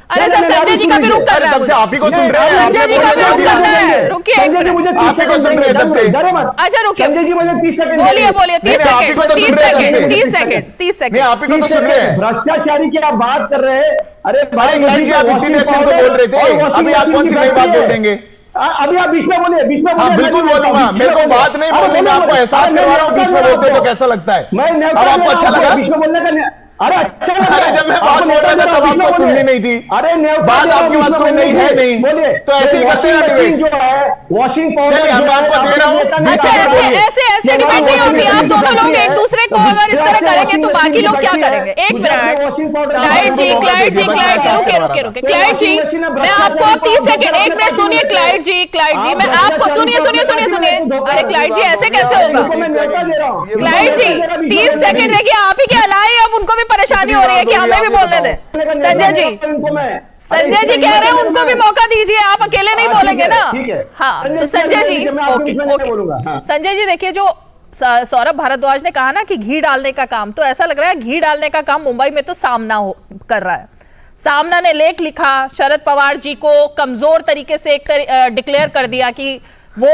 अरे सर, संजय जी का भी रुक करना है, तब से आप ही को सुन रहे हैं, संजय जी का भी रुक करना है, रुकिए। आप ही को सुन रहे हैं तब से। अच्छा रुकिए, संजय जी मुझे 30 सेकंड बोलिए 30 आप ही को तो सुन रहे हैं तब से। 30 सेकंड नहीं, आप ही को तो सुन रहे हैं। भ्रष्टाचारी की आप बात कर रहे हैं। अरे क्लाइट जी, आप इतनी देर से तो बोल रहे थे, अभी आप कौन सी नई बात बोल देंगे? अभी आप बीच में बोलिए, हाँ बिल्कुल बोलूंगा। मेरे को बात नहीं बोलने में आपको एहसास करवा रहा हूँ, बीच में बोलते तो कैसा लगता है? अब आपको अच्छा लगा? बीच में बोलने का अरे अच्छा, अरे जब मैं बात बोल रहा था तब आपको सुननी नहीं थी। अरे बात आपके पास कोई नहीं है नहीं, तो ऐसे ही करते ना डिबेट। जो है वॉशिंग पाउडर, चलिए मैं आपको दे रहा हूँ। ऐसे डिबेट नहीं होती। आप दोनों लोग एक दूसरे को अगर इस तरह करेंगे तो बाकी लोग क्या करेंगे? एक मिनट क्लाइट जी, रुके क्लाइट जी, मैं आपको 30 सेकंड, एक मिनट सुनिए क्लाइट जी, मैं आपको सुनिए। अरे क्लाइट जी, ऐसे कैसे होगा? क्लाइट जी 30 सेकंड देखिए, आप ही के अलाए अब उनको भी परेशानी हो रही है कि हमें भी बोलने दें। संजय जी कह रहे हैं उनको भी मौका दीजिए, आप अकेले नहीं बोलेंगे ना। हाँ तो संजय जी, ओके संजय जी, देखिए जो सौरभ भारद्वाज ने कहा ना कि घी डालने का काम, तो ऐसा लग रहा है घी डालने का काम मुंबई में तो सामना कर रहा है। सामना ने लेख लिखा, शरद पवार जी को कमजोर तरीके से डिक्लेयर कर दिया कि वो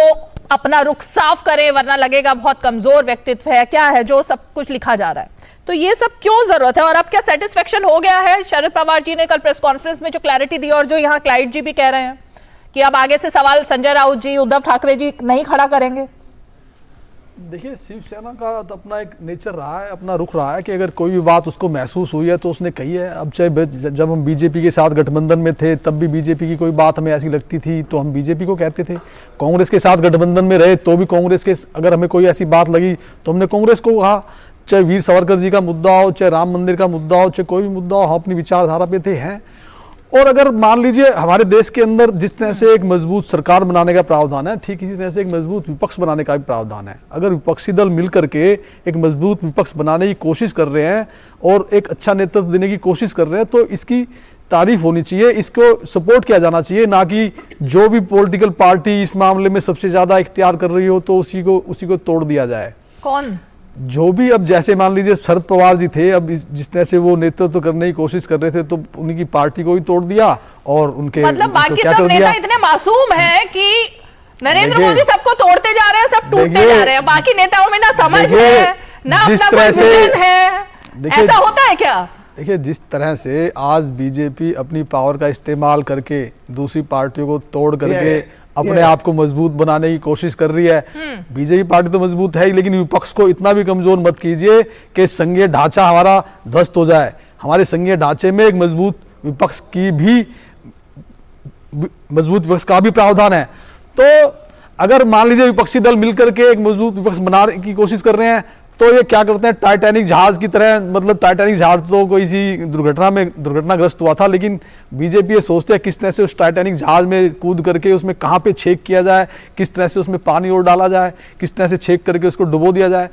अपना रुख साफ करें वरना लगेगा बहुत कमजोर व्यक्तित्व है, क्या है जो सब कुछ लिखा जा रहा है। तो ये सब क्यों जरूरत है? और अब क्या सेटिस्फेक्शन हो गया है? शरद पवार जी ने कल प्रेस कॉन्फ्रेंस में जो क्लैरिटी दी, और जो यहाँ क्लाइट जी भी कह रहे हैं कि अब आगे से सवाल संजय राउत जी, उद्धव ठाकरे जी नहीं खड़ा करेंगे। देखिए, शिवसेना का अपना एक नेचर रहा है, अपना रुख रहा है कि अगर कोई भी बात उसको महसूस हुई है तो उसने कही है। अब चाहे जब हम बीजेपी के साथ गठबंधन में थे तब भी बीजेपी की कोई बात हमें ऐसी लगती थी तो हम बीजेपी को कहते थे, कांग्रेस के साथ गठबंधन में रहे तो भी कांग्रेस के अगर हमें कोई ऐसी बात लगी तो हमने कांग्रेस को कहा। चाहे वीर सावरकर जी का मुद्दा हो, चाहे राम मंदिर का मुद्दा हो, चाहे कोई भी मुद्दा हो, हम अपनी विचारधारा पे थे हैं। और अगर मान लीजिए हमारे देश के अंदर जिस तरह से एक मजबूत सरकार बनाने का प्रावधान है, ठीक इसी तरह से एक मजबूत विपक्ष बनाने का भी प्रावधान है। अगर विपक्षी दल मिल करके एक मजबूत विपक्ष बनाने की कोशिश कर रहे हैं और एक अच्छा नेतृत्व देने की कोशिश कर रहे हैं तो इसकी तारीफ होनी चाहिए, इसको सपोर्ट किया जाना चाहिए, ना कि जो भी पॉलिटिकल पार्टी इस मामले में सबसे ज्यादा इख्तियार कर रही हो तो उसी को तोड़ दिया जाए। कौन? जो भी, अब जैसे मान लीजिए शरद पवार जी थे, अब जिस तरह से वो नेतृत्व करने की कोशिश कर रहे थे तो उनकी पार्टी को ही तोड़ दिया और उनके मतलब बाकी सब नेता इतने मासूम हैं कि नरेंद्र मोदी सबको तोड़ते जा रहे हैं, सब टूटते जा रहे हैं, बाकी नेताओं में ना समझ है ना अपना कोई विजन है। ऐसा होता है क्या? देखिए, जिस तरह से आज बीजेपी अपनी पावर का इस्तेमाल करके दूसरी पार्टियों को तोड़ करके अपने आप को मजबूत बनाने की कोशिश कर रही है, बीजेपी पार्टी तो मजबूत है लेकिन विपक्ष को इतना भी कमजोर मत कीजिए कि संघीय ढांचा हमारा ध्वस्त हो जाए। हमारे संघीय ढांचे में एक मजबूत विपक्ष का भी प्रावधान है। तो अगर मान लीजिए विपक्षी दल मिलकर के एक मजबूत विपक्ष बनाने की कोशिश कर रहे हैं तो ये क्या करते हैं, टाइटैनिक जहाज की तरह, मतलब टाइटैनिक जहाज तो कोई सी दुर्घटनाग्रस्त हुआ था, लेकिन बीजेपी ये सोचते हैं किस तरह से उस टाइटैनिक जहाज में कूद करके उसमें कहाँ पे छेक किया जाए, किस तरह से उसमें पानी और डाला जाए, किस तरह से छेक करके उसको डुबो दिया जाए।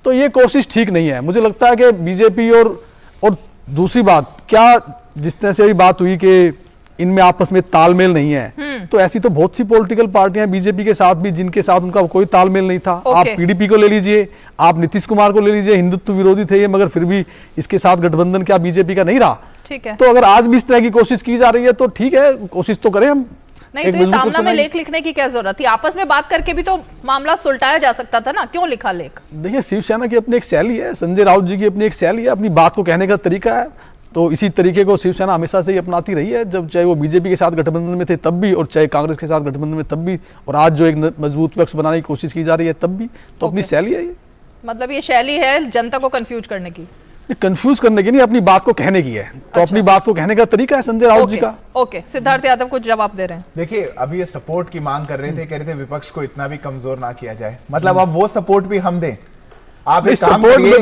तो ये कोशिश ठीक नहीं है। मुझे लगता है कि बीजेपी और दूसरी बात, क्या जिस तरह से अभी बात हुई कि इनमें आपस में तालमेल नहीं है, तो ऐसी तो बहुत सी पॉलिटिकल पार्टियां बीजेपी के साथ भी जिनके साथ उनका कोई तालमेल नहीं था। आप पीडीपी को ले लीजिए, आप नीतीश कुमार को ले लीजिए, हिंदुत्व विरोधी थे ये मगर फिर भी इसके साथ गठबंधन क्या बीजेपी का नहीं रहा। ठीक है। तो अगर आज भी इस तरह की कोशिश की जा रही है तो ठीक है, कोशिश तो करें हम। नहीं तो ये सामना में लेख लिखने की क्या जरूरत थी? आपस में बात करके भी तो मामला सुलटाया जा सकता था ना, क्यों लिखा लेख? देखिए, शिवसेना की अपनी एक शैली है, संजय राउत जी की अपनी एक शैली है, अपनी बात को कहने का तरीका है। तो इसी तरीके को शिवसेना हमेशा से ही अपनाती रही है, जब चाहे वो बीजेपी के साथ गठबंधन में थे तब भी, और चाहे कांग्रेस के साथ गठबंधन में तब भी, और आज जो एक मजबूत पक्ष बनाने की कोशिश की जा रही है तब भी। तो अपनी शैली है ये। मतलब ये शैली है जनता को कंफ्यूज करने की? कंफ्यूज करने की नहीं, अपनी बात को कहने की है। तो अपनी बात को कहने का तरीका है संजय राउत जी का। ओके, सिद्धार्थ यादव कुछ जवाब दे रहे हैं। देखिए, अभी ये सपोर्ट की मांग कर रहे थे, कह रहे थे विपक्ष को इतना भी कमजोर ना किया जाए। मतलब अब वो सपोर्ट भी हम दें? आप एक काम करिए,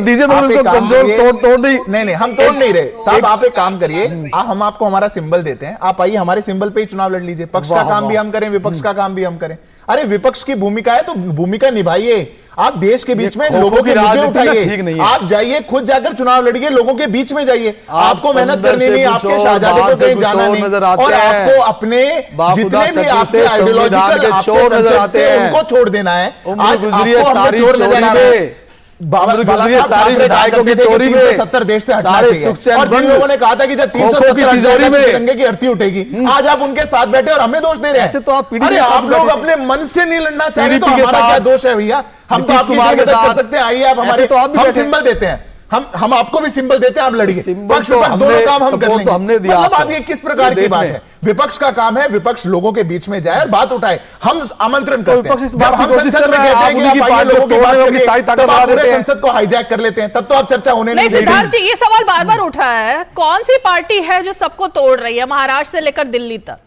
नहीं, हम तोड़ नहीं रहे साहब। आप एक काम करिए, हम आपको हमारा सिंबल देते हैं, आप आइए हमारे सिंबल पे ही चुनाव लड़ लीजिए। पक्ष का काम भी हम करें, विपक्ष का काम भी हम करें। अरे विपक्ष की भूमिका है तो भूमिका निभाइए। आप देश के बीच में लोगों के मुद्दे उठाइए, आप जाइए खुद जाकर चुनाव लड़िए, लोगों के बीच में जाइए। आपको मेहनत करनी नहीं, आपके शहजादे को कहीं जाना नहीं, और आपको अपने जितने भी आपके आइडियोलॉजिकल आपके कंसेप्ट्स थे उनको छोड़ देना है। आज आपको हम चोर नजर आ रहे हैं। बाला साहब ठाकरे कहा करते थे कि 370 देश से हटना चाहिए, और जिन लोगों ने कहा था कि जब 370 हट जाएगा तो तिरंगे की आरती उठेगी, आज आप उनके साथ बैठे और हमें दोष दे रहे हैं। अरे आप लोग अपने मन से नहीं लड़ना चाह रहे तो हमारा क्या दोष है भैया? हम तो आपकी मदद कर सकते हैं। आइए आप हमारे, हम सिंबल देते हैं, हम आपको भी सिंबल देते हैं, आप लड़िए। पक्ष विपक्ष दोनों काम हम कर लेंगे। मतलब आप ये किस प्रकार की बात है? विपक्ष का काम है विपक्ष लोगों के बीच में जाए और बात उठाए। हम आमंत्रण करते हैं, जब हम संसद में कहते हैं कि आप आइए लोगों की बात करिए, तब आप पूरे संसद को हाईजैक कर लेते हैं, तब तो आप चर्चा होने नहीं देते। सिद्धार्थ जी, ये सवाल बार बार उठा है, कौन सी पार्टी है जो सबको तोड़ रही है? महाराष्ट्र से लेकर दिल्ली तक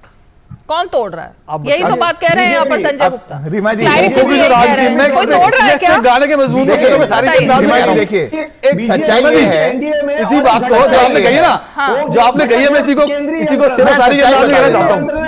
कौन तोड़ रहा है? यही तो बात कह रहे हैं यहाँ पर संजय गुप्ता। रीमा जी, कोई तोड़ रहा है क्या? गाने के मजबूत रीमा जी देखिए, सच्चाई ये है, इसी बात को जो आपने कही ना, जो आपने कही है, मैं इसी को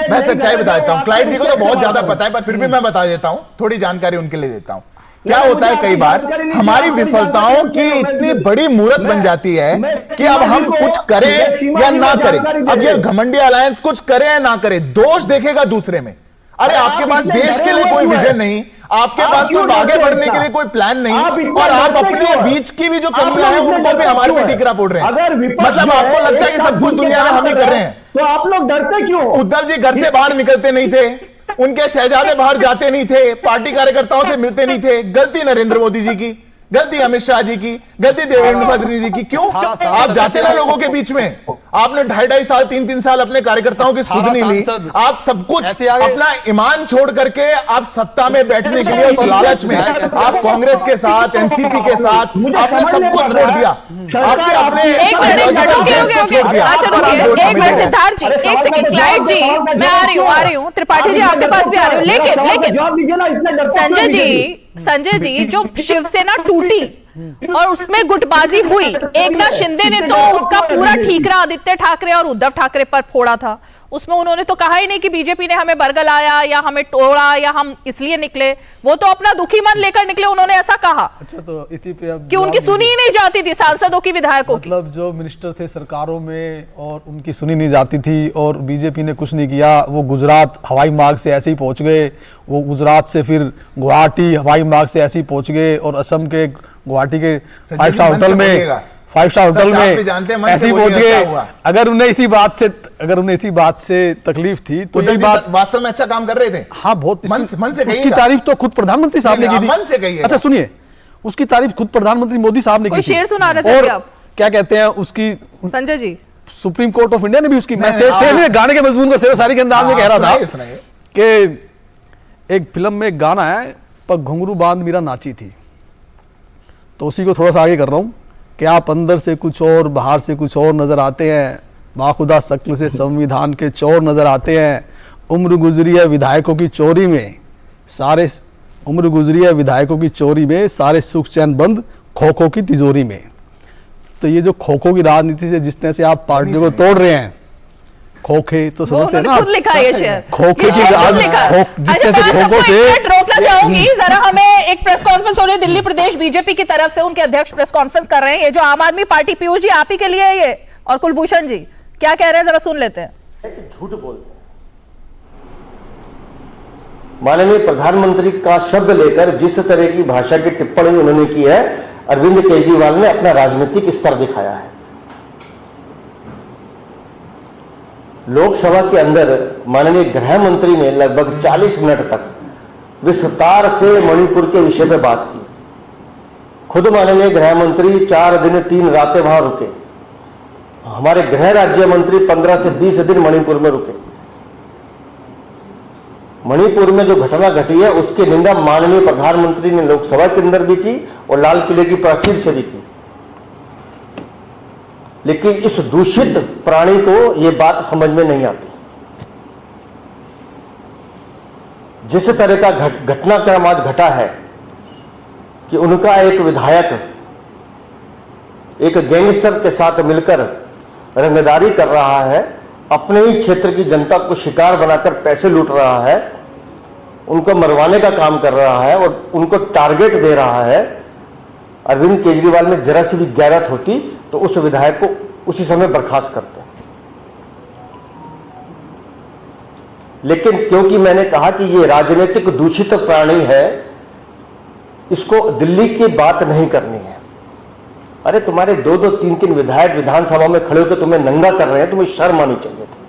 मैं सच्चाई बता देता हूँ। क्लाइड जी को तो बहुत ज्यादा पता है, पर फिर भी मैं बता देता हूँ, थोड़ी जानकारी उनके लिए देता हूँ। क्या होता है, कई बार हमारी विफलताओं की इतनी बड़ी मूर्त बन जाती है कि अब हम कुछ करें या ना करें। अब ये घमंडी अलायंस कुछ करे या ना करे, दोष देखेगा दूसरे में। अरे आपके पास देश के लिए कोई विजन नहीं, आपके पास कोई आगे बढ़ने के लिए कोई प्लान नहीं, और आप अपने बीच की भी जो कमियां हैं उनको भी हमारे पे टिकरा फोड़ रहे हैं। मतलब आपको लगता है कि सब कुछ दुनिया में हम ही कर रहे हैं, तो आप लोग डरते क्यों? उद्धव जी घर से बाहर निकलते नहीं थे, उनके शहजादे बाहर जाते नहीं थे, पार्टी कार्यकर्ताओं से मिलते नहीं थे। गलती नरेंद्र मोदी जी की, गलती अमित शाह जी की, गलती देवेंद्र फडणवीस जी की। क्यों? आप जाते ना लोगों के बीच में, आपने 2.5 साल 3 साल अपने कार्यकर्ताओं की सुध नहीं ली, आप सब कुछ अपना ईमान छोड़ करके आप सत्ता में बैठने के लिए उस लालच में आप कांग्रेस के साथ, एनसीपी के साथ आपने सब कुछ छोड़ दिया। आपने अपने एक मिनट सिद्धार्थ जी, एक सेकंड, क्लाइड जी, मैं आ रही हूँ, त्रिपाठी जी आपके पास भी आ रही हूँ, लेकिन संजय जी, जो शिवसेना टूटी और उसमें गुटबाजी हुई, एकनाथ शिंदे ने तो उसका पूरा ठीकरा आदित्य ठाकरे और उद्धव ठाकरे पर फोड़ा था। उसमें उन्होंने तो कहा ही नहीं कि बीजेपी ने हमें बरगलाया या हमें तोड़ा या हम इसलिए निकले, वो तो अपना दुखी मन लेकर निकले, उन्होंने ऐसा कहा। अच्छा, तो इसी पे अब कि उनकी सुनी ही नहीं जाती थी, सांसदों की, विधायकों की। मतलब जो मिनिस्टर थे सरकारों में और उनकी सुनी नहीं जाती थी और बीजेपी ने कुछ नहीं किया। वो गुजरात हवाई मार्ग से ऐसे ही पहुंच गए, वो गुजरात से फिर गुवाहाटी हवाई मार्ग से ऐसे ही पहुंच गए, और असम के गुवाहाटी के 5 स्टार होटल में ऐसे ही पहुंच गए। अगर उन्हें इसी बात से तकलीफ थी तो ये बात वास्तव में अच्छा काम कर रहे थे। हाँ, बहुत मन से उसकी तारीफ तो खुद प्रधानमंत्री साहब ने की थी। मन से कही। अच्छा सुनिए, उसकी तारीफ खुद प्रधानमंत्री मोदी साहब ने की थी। शेर सुना रहे थे आप? क्या कहते हैं उसकी, Sanjay ji, supreme court of India ने भी उसकी, मैं गाने के मजमून को शेरशायरी के अंदाज में कह रहा था कि एक फिल्म में गाना है, पग घुंघरू बांध मीरा नाची थी, तो उसी को थोड़ा सा आगे कर रहा हूं कि आप अंदर से कुछ और बाहर से कुछ और नजर आते हैं, बाखुदा शक्ल से संविधान के चोर नजर आते हैं। उम्र गुजरी है विधायकों की चोरी में, सारे सुख चैन बंद खो खो की तिजोरी में। तो ये जो खो खो की राजनीति से जिस तरह से आप पार्टियों को तोड़ रहे हैं, खोखे तो समझते हैं ना, खुद लिखा है ये शेर, खोखे की रोकना चाहूंगी जरा। हमें एक प्रेस कॉन्फ्रेंस हो रही है दिल्ली प्रदेश बीजेपी की तरफ से, उनके अध्यक्ष प्रेस कॉन्फ्रेंस कर रहे हैं। ये जो आम आदमी पार्टी, पीयूष जी आप ही के लिए है ये, और कुलभूषण जी क्या कह रहे हैं जरा सुन लेते हैं। झूठ बोलते, माननीय प्रधानमंत्री का शब्द लेकर जिस तरह की भाषा की टिप्पणी उन्होंने की है, अरविंद केजरीवाल ने अपना राजनीतिक स्तर दिखाया है। लोकसभा के अंदर माननीय गृह मंत्री ने लगभग 40 मिनट तक विस्तार से मणिपुर के विषय पर बात की। खुद माननीय गृह मंत्री 4 दिन 3 रातें वहां रुके। हमारे गृह राज्य मंत्री 15 से 20 दिन मणिपुर में रुके। मणिपुर में जो घटना घटी है उसकी निंदा माननीय प्रधानमंत्री ने लोकसभा के अंदर भी की और लाल किले की प्राचीर से भी की। लेकिन इस दूषित प्राणी को यह बात समझ में नहीं आती। जिस तरह का घटनाक्रम आज घटा है कि उनका एक विधायक एक गैंगस्टर के साथ मिलकर रंगदारी कर रहा है, अपने ही क्षेत्र की जनता को शिकार बनाकर पैसे लूट रहा है, उनको मरवाने का काम कर रहा है और उनको टारगेट दे रहा है। अरविंद केजरीवाल में जरा सी भी गैरत होती तो उस विधायक को उसी समय बर्खास्त करते। लेकिन क्योंकि मैंने कहा कि ये राजनीतिक दूषित प्राणी है, इसको दिल्ली की बात नहीं करनी है। अरे तुम्हारे 2-2, 3-3 विधायक विधानसभा में खड़े होकर तुम्हें नंगा कर रहे हैं, तुम्हें शर्म आनी चाहिए थी।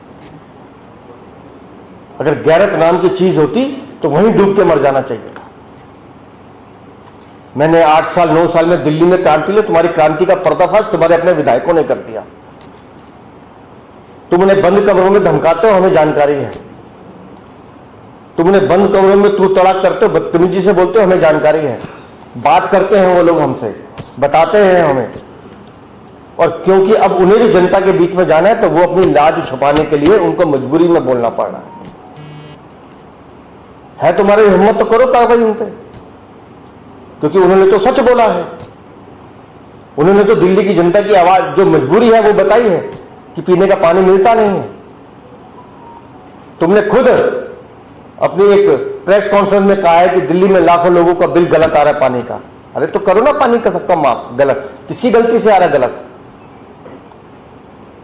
अगर गैरत नाम की चीज होती तो वहीं डूब के मर जाना चाहिए था। मैंने 8 साल 9 साल में दिल्ली में क्रांति ली, तुम्हारी क्रांति का पर्दाफाश तुम्हारे अपने विधायकों ने कर दिया। तुम उन्हें बंद कमरों में धमकाते हो, हमें जानकारी है। तुम उन्हें बंद कमरों में तू तड़ाक करते हो, बदतमीजी से बोलते हो, हमें जानकारी है। बात करते हैं वो लोग हमसे, बताते हैं हमें। और क्योंकि अब उन्हें भी जनता के बीच में जाना है तो वो अपनी लाज छुपाने के लिए उनको मजबूरी में बोलना पड़ रहा है। तुम्हारी हिम्मत तो करो कार्रवाई उन पे, क्योंकि उन्होंने तो सच बोला है। उन्होंने तो दिल्ली की जनता की आवाज जो मजबूरी है वो बताई है कि पीने का पानी मिलता नहीं है। तुमने खुद अपनी एक प्रेस कॉन्फ्रेंस में कहा है कि दिल्ली में लाखों लोगों का बिल गलत आ रहा है पानी का। अरे तो करो ना पानी का सबका माफ। गलत किसकी गलती से आ रहा है गलत?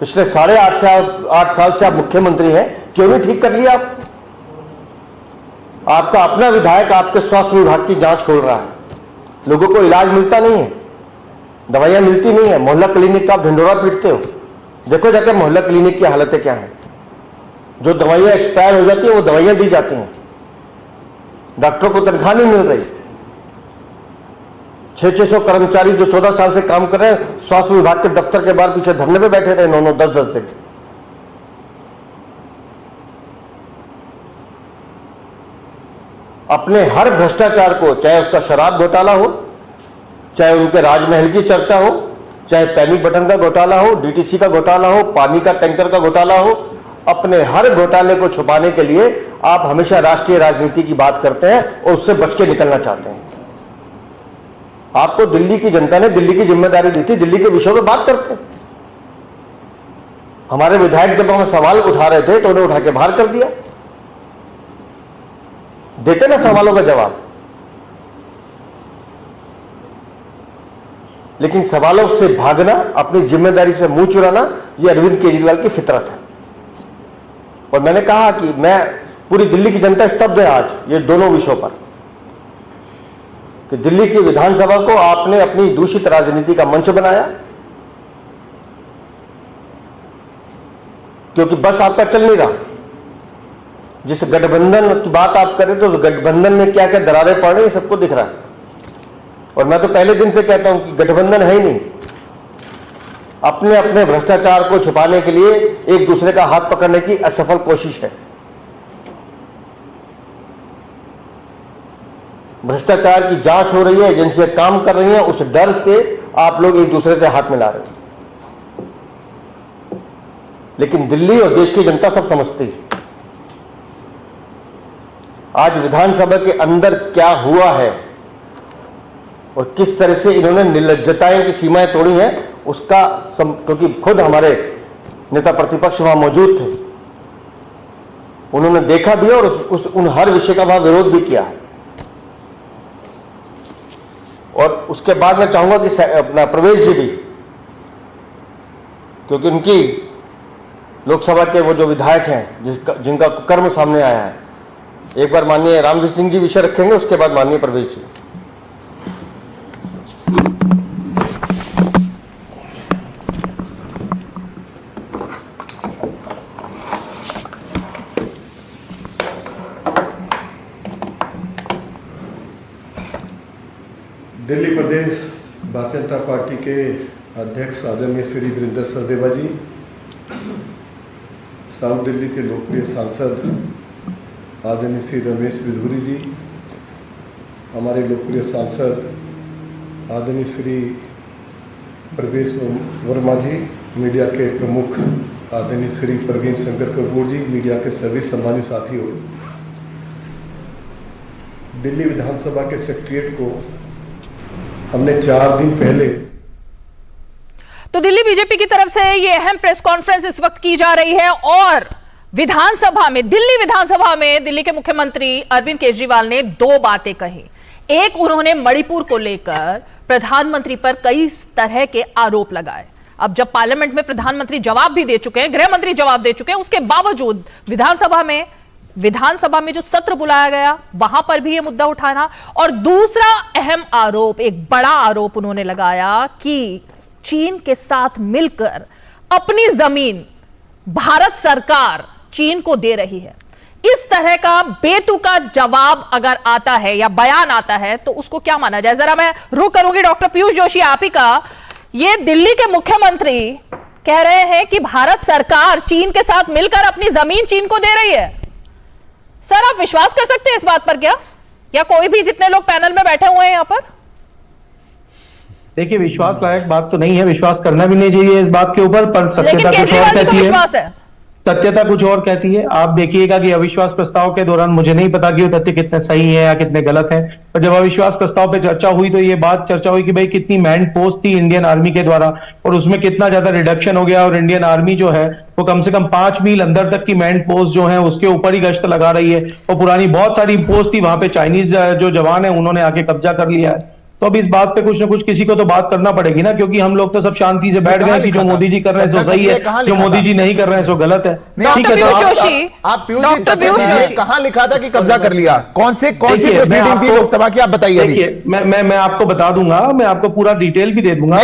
पिछले 8.5 साल से आप मुख्यमंत्री हैं, क्यों नहीं ठीक कर लिया आप? आपका अपना विधायक आपके स्वास्थ्य विभाग की जांच खोल रहा है, लोगों को इलाज मिलता नहीं है, दवाइयां मिलती नहीं है। मोहल्ला क्लिनिक का आप ढिंडोरा पीटते हो। देखो जाकर मोहल्ला क्लिनिक की हालतें क्या है। जो दवाइयां एक्सपायर हो जाती है वो दवाइयां दी जाती हैं, डॉक्टरों को तनख्वाह नहीं मिल रही। 600 कर्मचारी जो 14 साल से काम कर रहे हैं स्वास्थ्य विभाग के दफ्तर के बाहर पीछे धरने पे बैठे रहे 9-9, 10-10 दिन। अपने हर भ्रष्टाचार को, चाहे उसका शराब घोटाला हो, चाहे उनके राजमहल की चर्चा हो, चाहे पैनिक बटन का घोटाला हो, डीटीसी का घोटाला हो, पानी का टैंकर का घोटाला हो, अपने हर घोटाले को छुपाने के लिए आप हमेशा राष्ट्रीय राजनीति की बात करते हैं और उससे बच के निकलना चाहते हैं। आपको दिल्ली की जनता ने दिल्ली की जिम्मेदारी दी थी, दिल्ली के विषयों में बात करते। हमारे विधायक जब हम सवाल उठा रहे थे तो उन्हें उठा के बाहर कर दिया। देते ना सवालों का जवाब। लेकिन सवालों से भागना, अपनी जिम्मेदारी से मुंह चुराना, यह अरविंद केजरीवाल की फितरत है। और मैंने कहा कि मैं पूरी दिल्ली की जनता स्तब्ध है आज ये दोनों विषयों पर, कि दिल्ली की विधानसभा को आपने अपनी दूषित राजनीति का मंच बनाया, क्योंकि बस आपका चल नहीं रहा। जिस गठबंधन की बात आप करें तो उस गठबंधन में क्या क्या दरारें पड़ रही है सबको दिख रहा है। और मैं तो पहले दिन से कहता हूं कि गठबंधन है ही नहीं। अपने अपने भ्रष्टाचार को छुपाने के लिए एक दूसरे का हाथ पकड़ने की असफल कोशिश है। भ्रष्टाचार की जांच हो रही है, एजेंसियां काम कर रही हैं, उस डर से आप लोग एक दूसरे से हाथ मिला रहे हैं। लेकिन दिल्ली और देश की जनता सब समझती है। आज विधानसभा के अंदर क्या हुआ है और किस तरह से इन्होंने निर्लज्जताएं की सीमाएं तोड़ी हैं उसका क्योंकि खुद हमारे नेता प्रतिपक्ष वहां मौजूद थे, उन्होंने देखा भी और उन हर विषय का वहां विरोध भी किया है। और उसके बाद मैं चाहूंगा कि अपना प्रवेश जी भी, क्योंकि उनकी लोकसभा के वो जो विधायक हैं जिनका कर्म सामने आया है, एक बार माननीय रामवीर सिंह जी विषय रखेंगे, उसके बाद माननीय प्रवेश जी। दिल्ली प्रदेश भारतीय जनता पार्टी के अध्यक्ष आदरणीय श्री वीरेंद्र सहदेवा जी, साउथ दिल्ली के लोकप्रिय सांसद आदरणीय श्री रमेश बिधूरी जी, हमारे लोकप्रिय सांसद आदरणीय श्री प्रवेश वर्मा जी, मीडिया के प्रमुख आदरणीय श्री प्रवीण शंकर कपूर जी, मीडिया के सभी सम्मानित साथियों, दिल्ली विधानसभा के सेक्रेटरीट को हमने 4 दिन पहले तो दिल्ली बीजेपी की तरफ से ये अहम प्रेस कॉन्फ्रेंस इस वक्त की जा रही है और विधानसभा में, दिल्ली विधानसभा में दिल्ली के मुख्यमंत्री अरविंद केजरीवाल ने 2 बातें कही। एक, उन्होंने मणिपुर को लेकर प्रधानमंत्री पर कई तरह के आरोप लगाए। अब जब पार्लियामेंट में प्रधानमंत्री जवाब भी दे चुके हैं, गृह मंत्री जवाब दे चुके हैं, उसके बावजूद विधानसभा में जो सत्र बुलाया गया वहां पर भी यह मुद्दा उठाना। और दूसरा अहम आरोप, एक बड़ा आरोप उन्होंने लगाया कि चीन के साथ मिलकर अपनी जमीन भारत सरकार चीन को दे रही है। इस तरह का बेतुका जवाब अगर आता है या बयान आता है तो उसको क्या माना जाए? जरा मैं रुख करूंगी डॉक्टर पीयूष जोशी आप ही का। ये दिल्ली के मुख्यमंत्री कह रहे हैं कि भारत सरकार चीन के साथ मिलकर अपनी जमीन चीन को दे रही है। सर, आप विश्वास कर सकते हैं इस बात पर क्या, या कोई भी जितने लोग पैनल में बैठे हुए हैं यहां पर? देखिए, विश्वास लायक बात तो नहीं है, विश्वास करना भी नहीं चाहिए इस बात के ऊपर, पर सत्यता कुछ और कहती है। विश्वास है, सत्यता कुछ और कहती है। आप देखिएगा कि अविश्वास प्रस्ताव के दौरान मुझे नहीं पता कि वो तथ्य कितने सही है या कितने गलत है, पर जब अविश्वास प्रस्ताव पे चर्चा हुई तो ये बात चर्चा हुई कि भाई कितनी मैन पोस्ट थी इंडियन आर्मी के द्वारा और उसमें कितना ज्यादा रिडक्शन हो गया और इंडियन आर्मी जो है वो कम से कम 5 मील अंदर तक की मैन पोस्ट जो है उसके ऊपर ही गश्त लगा रही है और पुरानी बहुत सारी पोस्ट थी वहां पे चाइनीज जो जवान है उन्होंने आके कब्जा कर लिया है। तो अब इस बात पे कुछ ना कुछ किसी को तो बात करना पड़ेगी ना, क्योंकि हम लोग तो सब शांति से बैठ गए कि जो मोदी जी कर रहे हैं सो सही है, जो मोदी जी नहीं कर रहे हैं सो गलत है। ठीक है, आप पीयूष जी कहां लिखा था कि कब्जा कर लिया? कौन सी प्रोसीडिंग थी लोकसभा की, आप बताइए। देखिए, मैं आपको बता दूंगा, मैं आपको पूरा डिटेल भी दे दूंगा।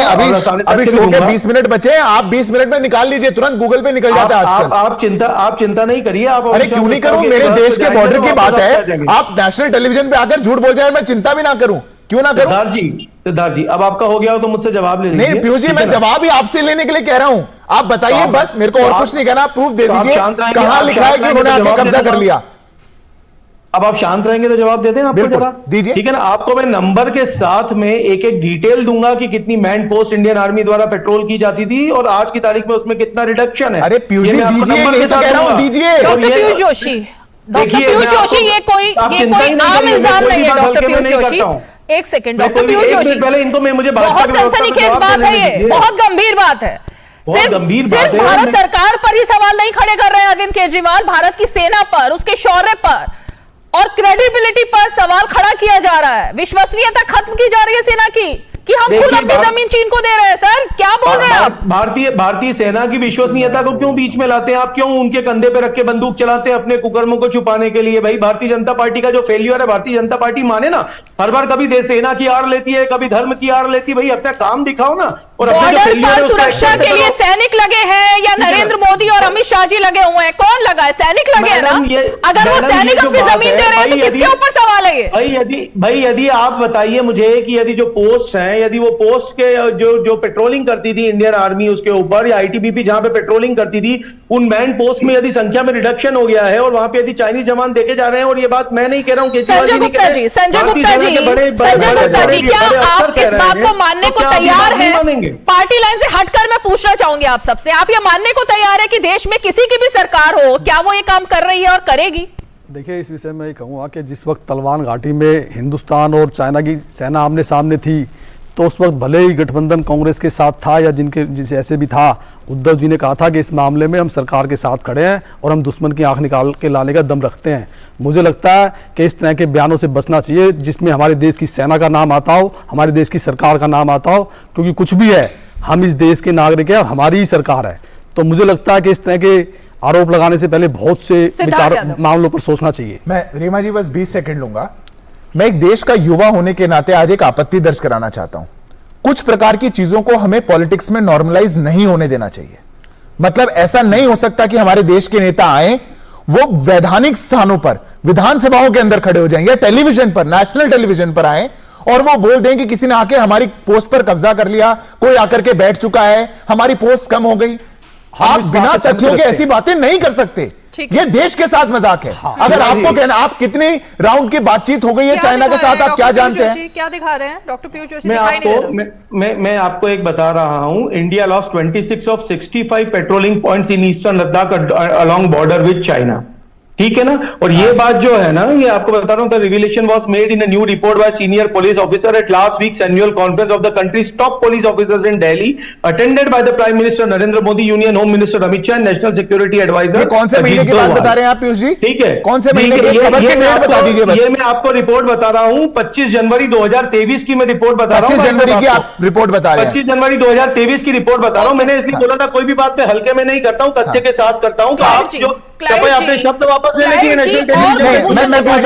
अभी शो के 20 मिनट बचे, आप 20 मिनट में निकाल लीजिए, तुरंत गूगल पे निकल जाता है आजकल। आप चिंता नहीं करिए। आप अरे क्यों नहीं करूं, मेरे देश के बॉर्डर की बात है, आप नेशनल टेलीविजन पे आकर झूठ बोल जाए, मैं चिंता भी ना करूं, क्यों ना करूं? सिद्धार्थ जी, अब आपका हो गया हो तो मुझसे जवाब ले लीजिए। नहीं पीयूष जी, मैं जवाब ही आपसे लेने के लिए कह रहा हूं, आप बताइए बस, मेरे को और कुछ नहीं कहना, प्रूफ दे दीजिए कहां लिखा है कि उन्होंने आके कब्जा कर लिया। अब आप शांत रहेंगे तो जवाब देते हैं, आपको जवाब दीजिए। ठीक है ना, आपको मैं नंबर के साथ में एक एक डिटेल दूंगा कि कितनी मैन पोस्ट इंडियन आर्मी द्वारा पेट्रोल की जाती थी और आज की तारीख में उसमें कितना रिडक्शन है। अरे पीयूष जी दीजिए, यही तो कह रहा हूं, दीजिए। डॉक्टर पीयूष जोशी, ये कोई आम इल्जाम नहीं है डॉक्टर पीयूष जोशी। एक सेकंड डॉक्टर पीयूष जोशी, पहले इनको मुझे बहुत सनसनीखेज बात है, ये बहुत गंभीर बात है। सिर्फ भारत सरकार पर ही सवाल नहीं खड़े कर रहे हैं अरविंद केजरीवाल, भारत की सेना पर, उसके शौर्य पर और क्रेडिबिलिटी पर सवाल खड़ा किया जा रहा है। विश्वसनीयता खत्म की जा रही है सेना की कि हम खुद अपनी जमीन चीन को दे रहे हैं। सर क्या बोल रहे हैं आप? भारतीय सेना की विश्वसनीयता को क्यों बीच में लाते हैं आप? क्यों उनके कंधे पे रख के बंदूक चलाते हैं अपने कुकर्मों को छुपाने के लिए? भाई भारतीय जनता पार्टी का जो फेल्यूर है, भारतीय जनता पार्टी माने ना, हर बार कभी सेना की आड़ लेती है, कभी धर्म की आड़ लेती है। भाई अपना काम दिखाओ ना। और बॉर्डर पर सुरक्षा के लिए सैनिक लगे हैं या नरेंद्र मोदी और अमित शाह जी लगे हुए हैं? कौन लगा है? सैनिक लगे हैं ना। अगर वो सैनिक अपनी जमीन दे रहे हैं तो किसके ऊपर सवाल है ये? भाई यदि आप बताइए मुझे कि यदि जो पोस्ट हैं, यदि वो पोस्ट के जो पेट्रोलिंग करती थी इंडियन आर्मी उसके ऊपर, या आईटीबीपी जहां पे पेट्रोलिंग करती थी, उन मैन पोस्ट में यदि संख्या में रिडक्शन हो गया है और वहां पे यदि चाइनीज जवान देखे जा रहे हैं, और ये बात मैं नहीं कह रहा हूं, संजय गुप्ता जी, क्या आप इस बात को मानने को तैयार हैं? पार्टी लाइन से हटकर मैं पूछना चाहूंगी आप सबसे, आप ये मानने को तैयार है कि देश में किसी की भी सरकार हो, क्या वो ये काम कर रही है और करेगी? देखिए, इस विषय में ये कहूँगा कि जिस वक्त तलवान घाटी में हिंदुस्तान और चाइना की सेना आमने सामने थी, तो उस वक्त भले ही गठबंधन कांग्रेस के साथ था या जैसे भी था, उद्धव जी ने कहा था कि इस मामले में हम सरकार के साथ खड़े हैं और हम दुश्मन की आंख निकाल के लाने का दम रखते हैं। मुझे लगता है कि इस तरह के बयानों से बचना चाहिए जिसमें हमारे देश की सेना का नाम आता हो, हमारे देश की सरकार का नाम आता हो, क्योंकि कुछ भी है, हम इस देश के नागरिक हैं और हमारी ही सरकार है। तो मुझे लगता है कि इस तरह के आरोप लगाने से पहले बहुत से मामलों पर सोचना चाहिए। मैं रीमा जी बस 20 सेकंड लूंगा। मैं एक देश का युवा होने के नाते आज एक आपत्ति दर्ज कराना चाहता हूं। कुछ प्रकार की चीजों को हमें पॉलिटिक्स में नॉर्मलाइज नहीं होने देना चाहिए। मतलब ऐसा नहीं हो सकता कि हमारे देश के नेता आए, वो वैधानिक स्थानों पर, विधानसभाओं के अंदर खड़े हो जाएं या टेलीविजन पर, नेशनल टेलीविजन पर आए और वो बोल दें कि किसी ने आके हमारी पोस्ट पर कब्जा कर लिया, कोई आकर के बैठ चुका है, हमारी पोस्ट कम हो गई। आप बिना तथ्यों के ऐसी बातें नहीं कर सकते। ये देश के साथ मजाक है। अगर आपको कहना, आप कितनी राउंड की बातचीत हो गई है चाइना के साथ, आप क्या जानते हैं? क्या दिखा रहे हैं डॉक्टर पीयूष जोशी? दिखाई नहीं दे रहा। मैं आपको एक बता रहा हूं, India lost 26 of 65 patrolling points in eastern Ladakh along border with China. ठीक है ना? और ये बात जो है ना, ये आपको बता रहा हूं, the revelation was made in a new report by senior police officer at last week's annual conference of the country's top police officers in Delhi, attended by the prime minister Narendra Modi, union home minister Amit Shah, national security advisor. कौन से महीने की बात बता रहे हैं आप पीयूष जी? ठीक है, कौन से महीने की खबर की डेट बता दीजिए बस। ये मैं आपको रिपोर्ट बता रहा हूं, 25 जनवरी 2023 की मैं रिपोर्ट बता रहा हूं। 25 जनवरी की आप रिपोर्ट बता रहे हैं? 25 जनवरी 2023 की रिपोर्ट बता रहा हूं। मैंने इसलिए बोला था, कोई भी बात में हल्के में नहीं करता हूं, तथ्य के साथ करता हूं। तो आप जो आपने शब्द वापस ले लीजिए।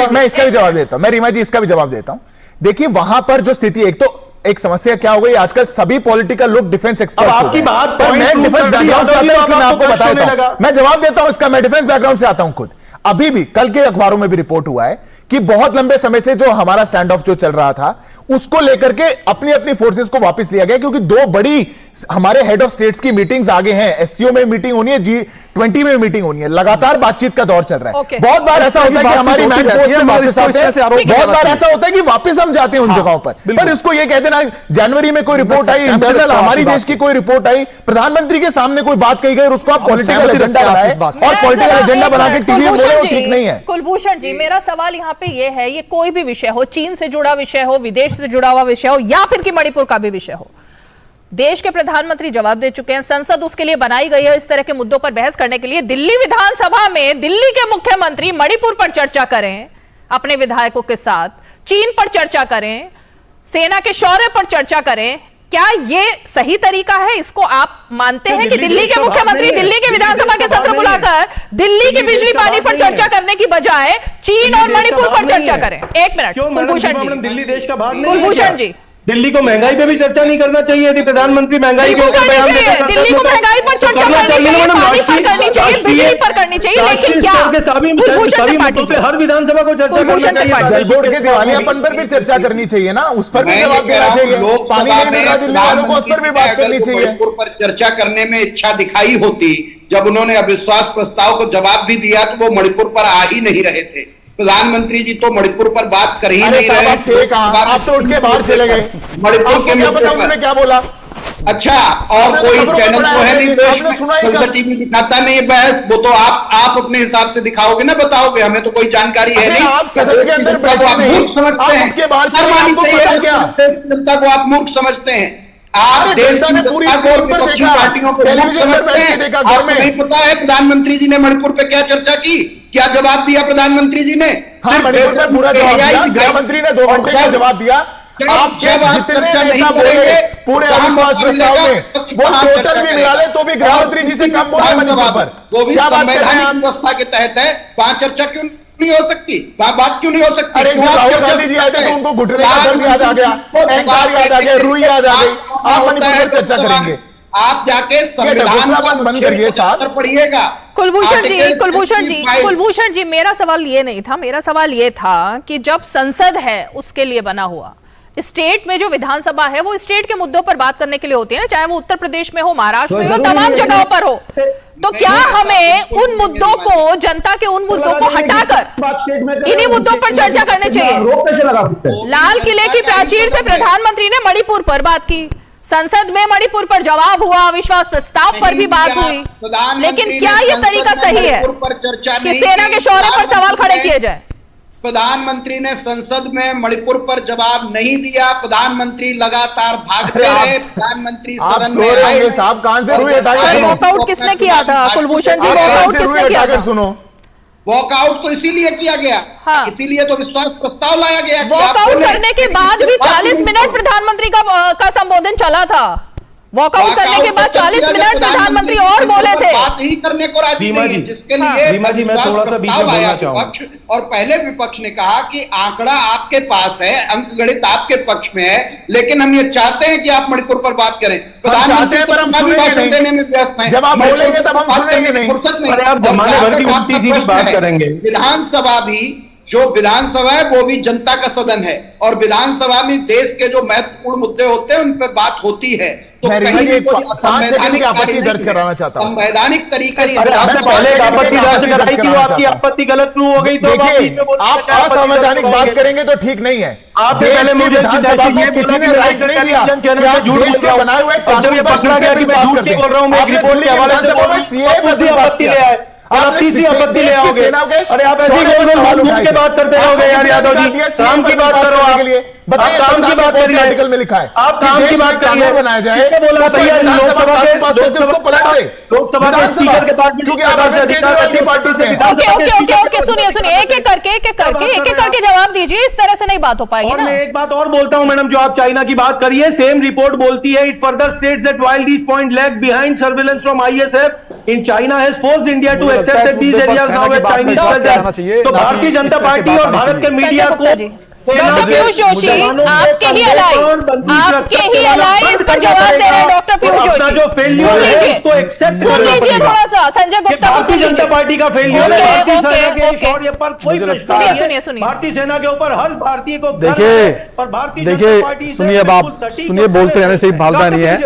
मैं इसका भी जवाब देता हूं, मैं रीमा जी इसका भी जवाब देता हूं। देखिए वहां पर जो स्थिति, एक समस्या क्या हो गई, आजकल सभी पॉलिटिकल लोग डिफेंस एक्सपर्ट हो गए, पर मैं डिफेंस बैकग्राउंड से आता हूं, इसलिए मैं आपको बता देता हूं, मैं जवाब देता हूं इसका। मैं डिफेंस बैकग्राउंड से आता हूं खुद। अभी भी कल के अखबारों में भी रिपोर्ट हुआ है कि बहुत लंबे समय से जो हमारा स्टैंड ऑफ जो चल रहा था, उसको लेकर के अपनी अपनी फोर्सेस को वापस लिया गया, क्योंकि दो बड़ी हमारे हेड ऑफ स्टेट्स की मीटिंग्स आगे हैं। एससीओ में मीटिंग होनी है, G20 में मीटिंग होनी है, लगातार बातचीत का दौर चल रहा है। बहुत बार ऐसा होता है कि हमारी मैन पोस्ट पे वापस आते हैं, बहुत बार ऐसा होता है कि वापस हम जाते हैं उन जगहों पर इसको ये कहते ना, जनवरी में कोई रिपोर्ट आई, इंटरनल हमारी देश की कोई रिपोर्ट आई, प्रधानमंत्री के सामने कोई बात कही गई और उसको आप पॉलिटिकल एजेंडा बनाए और पॉलिटिकल एजेंडा बना के टीवी में बोले, वो ठीक नहीं है। कुलभूषण जी, मेरा सवाल यहाँ पे ये है, ये कोई भी विषय हो, चीन से जुड़ा विषय हो, विदेश से जुड़ा हुआ विषय हो, या फिर कि मणिपुर का भी विषय हो, देश के प्रधानमंत्री जवाब दे चुके हैं, संसद उसके लिए बनाई गई है इस तरह के मुद्दों पर बहस करने के लिए। दिल्ली विधानसभा में दिल्ली के मुख्यमंत्री मणिपुर पर चर्चा करें अपने विधायकों के साथ, चीन पर चर्चा करें, सेना के शौर्य पर चर्चा करें, क्या ये सही तरीका है? इसको आप मानते हैं कि दिल्ली के मुख्यमंत्री दिल्ली के विधानसभा के सत्र बुलाकर दिल्ली के बिजली पानी पर चर्चा करने की बजाय चीन और मणिपुर पर चर्चा करें? एक मिनट कुलभूषण जी, दिल्ली देश का भाग नहीं, कुलभूषण जी, दिल्ली को महंगाई पे भी चर्चा नहीं करना चाहिए? यदि प्रधानमंत्री महंगाई के ऊपर बयान देता है, दिल्ली को महंगाई पर चर्चा करनी चाहिए, पानी पर करनी चाहिए, बिजली पर करनी चाहिए, लेकिन क्या कुलभूषण पार्टी पे हर विधानसभा को चर्चा करना चाहिए? जल बोर्ड के दिवालियापन पर भी चर्चा करनी चाहिए ना, उस पर भी जवाब देना चाहिए। पानी नहीं मिल रहा दिल्ली वालों को, उस पर भी बात करनी चाहिए। मणिपुर पर चर्चा करने में इच्छा दिखाई होती, जब उन्होंने अविश्वास प्रस्ताव को जवाब भी दिया तो वो मणिपुर पर आ ही नहीं रहे थे। प्रधानमंत्री जी तो मणिपुर पर बात कर ही नहीं रहे। आप तो उठ के बाहर चले गए। मणिपुर के क्या पता उन्होंने क्या बोला? अच्छा, और कोई चैनल तो है नहीं देश में, टीवी दिखाता नहीं है बहस, वो तो आप अपने हिसाब से दिखाओगे ना, बताओगे, हमें तो कोई जानकारी है नहीं। आप सदन के अंदर बैठे नहीं, मूर्ख समझते हैं, जनता को आप मूर्ख समझते हैं। आप देश की पूरी पार्टियों को मूर्ख समझते हैं। आपको नहीं पता है प्रधानमंत्री जी ने मणिपुर पे क्या चर्चा की, क्या जवाब दिया प्रधानमंत्री जी ने? पूरा जवाब दिया, गृह मंत्री ने 2 घंटे का जवाब दिया। आप जितने नेता बोले पूरे अविश्वास प्रस्ताव में, वो टोटल भी मिला ले तो भी गृह मंत्री जी से कम बोले मणिपुर पर। वो भी संवैधानिक व्यवस्था के तहत है, वहां चर्चा क्यों नहीं हो सकती? बात क्यों नहीं हो सकती? अरे राहुल गांधी जी आए थे तो उनको घुटने का दर्द याद आ गया, अहंकार याद आ गया, रूई याद आ गई। आप मणिपुर पर चर्चा करेंगे? आप जाके संविधान बंद करिए साहब, पढ़िएगा। कुलभूषण जी, मेरा सवाल ये नहीं था, मेरा सवाल ये था कि जब संसद है उसके लिए बना हुआ, स्टेट में जो विधानसभा है वो स्टेट के मुद्दों पर बात करने के लिए होती है ना, चाहे वो उत्तर प्रदेश में हो, महाराष्ट्र में हो, तमाम जगहों पर हो, तो क्या हमें उन मुद्दों को, जनता के उन मुद्दों को हटाकर इन्हीं मुद्दों पर चर्चा करनी चाहिए? लाल किले की प्राचीर से प्रधानमंत्री ने मणिपुर पर बात की, संसद में मणिपुर पर जवाब हुआ, अविश्वास प्रस्ताव पर भी बात हुई, लेकिन क्या यह तरीका सही है कि सेना के शौर्य पर सवाल खड़े किए जाए? प्रधानमंत्री ने संसद में मणिपुर पर जवाब नहीं दिया, प्रधानमंत्री लगातार भागते रहे, प्रधानमंत्री सदन में आए। साहब कान से रुई हटा के वॉकआउट किसने किया था? कुलभूषण जी, वॉकआउट किसने किया था? सुनो, वॉकआउट तो इसीलिए किया गया, हाँ। इसीलिए तो विश्वास प्रस्ताव लाया गया। वॉकआउट करने के बाद भी 40 मिनट प्रधानमंत्री का संबोधन चला था। वॉकआउट करने के बाद 40 मिनट प्रधानमंत्री और बोले थे, बात ही करने को राजी नहीं है, जिसके लिए विश्वास प्रस्ताव आया विपक्ष, और पहले विपक्ष ने कहा कि आंकड़ा आपके पास है, अंकगणित आपके पक्ष में है, लेकिन हम ये चाहते हैं कि आप मणिपुर पर बात करें। प्रधानमंत्री पर हम भाषण देने में व्यस्त हैं, जब आप बोलेंगे तब हम सुनेंगे नहीं। फुर्सत नहीं, बात करेंगे। विधानसभा भी जो विधानसभा है वो भी जनता का सदन है और विधानसभा में देश के जो महत्वपूर्ण मुद्दे होते हैं उन पर बात होती है। तो मैं कहीं भी कोई 5 सेकंड की आपत्ति दर्ज कराना चाहता हूं। संवैधानिक तरीके से पहले आपत्ति दर्ज कराई थी, वो आपकी आपत्ति गलत क्यों हो गई? देखिए, आप असंवैधानिक बात करेंगे तो ठीक नहीं है। देश की विधानसभा को किसी ने राइट नहीं दिया कि आप देश के बनाए हुए कानून पर फिर से बिल पास कर दें। आपने दिल्ली की विधानसभा में सीएए पर बिल पास किया, आप तीसरी आपत्ति ले आओगे। अरे आप ऐसी गोल की बात करते रहोगे यार यादव जी, काम की बात करो आप। बताइए काम की बात करिए, आर्टिकल में लिखा है आप काम की बात कानून बनाया जाए, विधानसभा कानून पास करके उसको पलट दे लोकसभा के पास, क्योंकि आप अरविंद केजरीवाल की पार्टी से हैं। ओके सुनिए एक एक करके जवाब दीजिए, इस तरह से नहीं बात हो पाएगी ना। मैं एक बात और बोलता हूं मैडम, जो आप चाइना की बात करिए, सेम रिपोर्ट बोलती है, it further states that while these point lag behind surveillance from ISF in China has forced India to accept that these areas now with Chinese presence. तो भारतीय जनता पार्टी और भारत के मीडिया को डॉक्टर पीयूष जोशी आपके ही अलाई इस पर जवाब दे रहे हैं। डॉक्टर पीयूष जोशी सुन लीजिए थोड़ा सा, संजय गुप्ता को सुन लीजिए। जनता पार्टी का फेलियर सुनिए भारतीय सेना के ऊपर हर भारतीय को देखिए सुनिए, अब आप सुनिए, बोलते रहने से ही भागना नहीं है।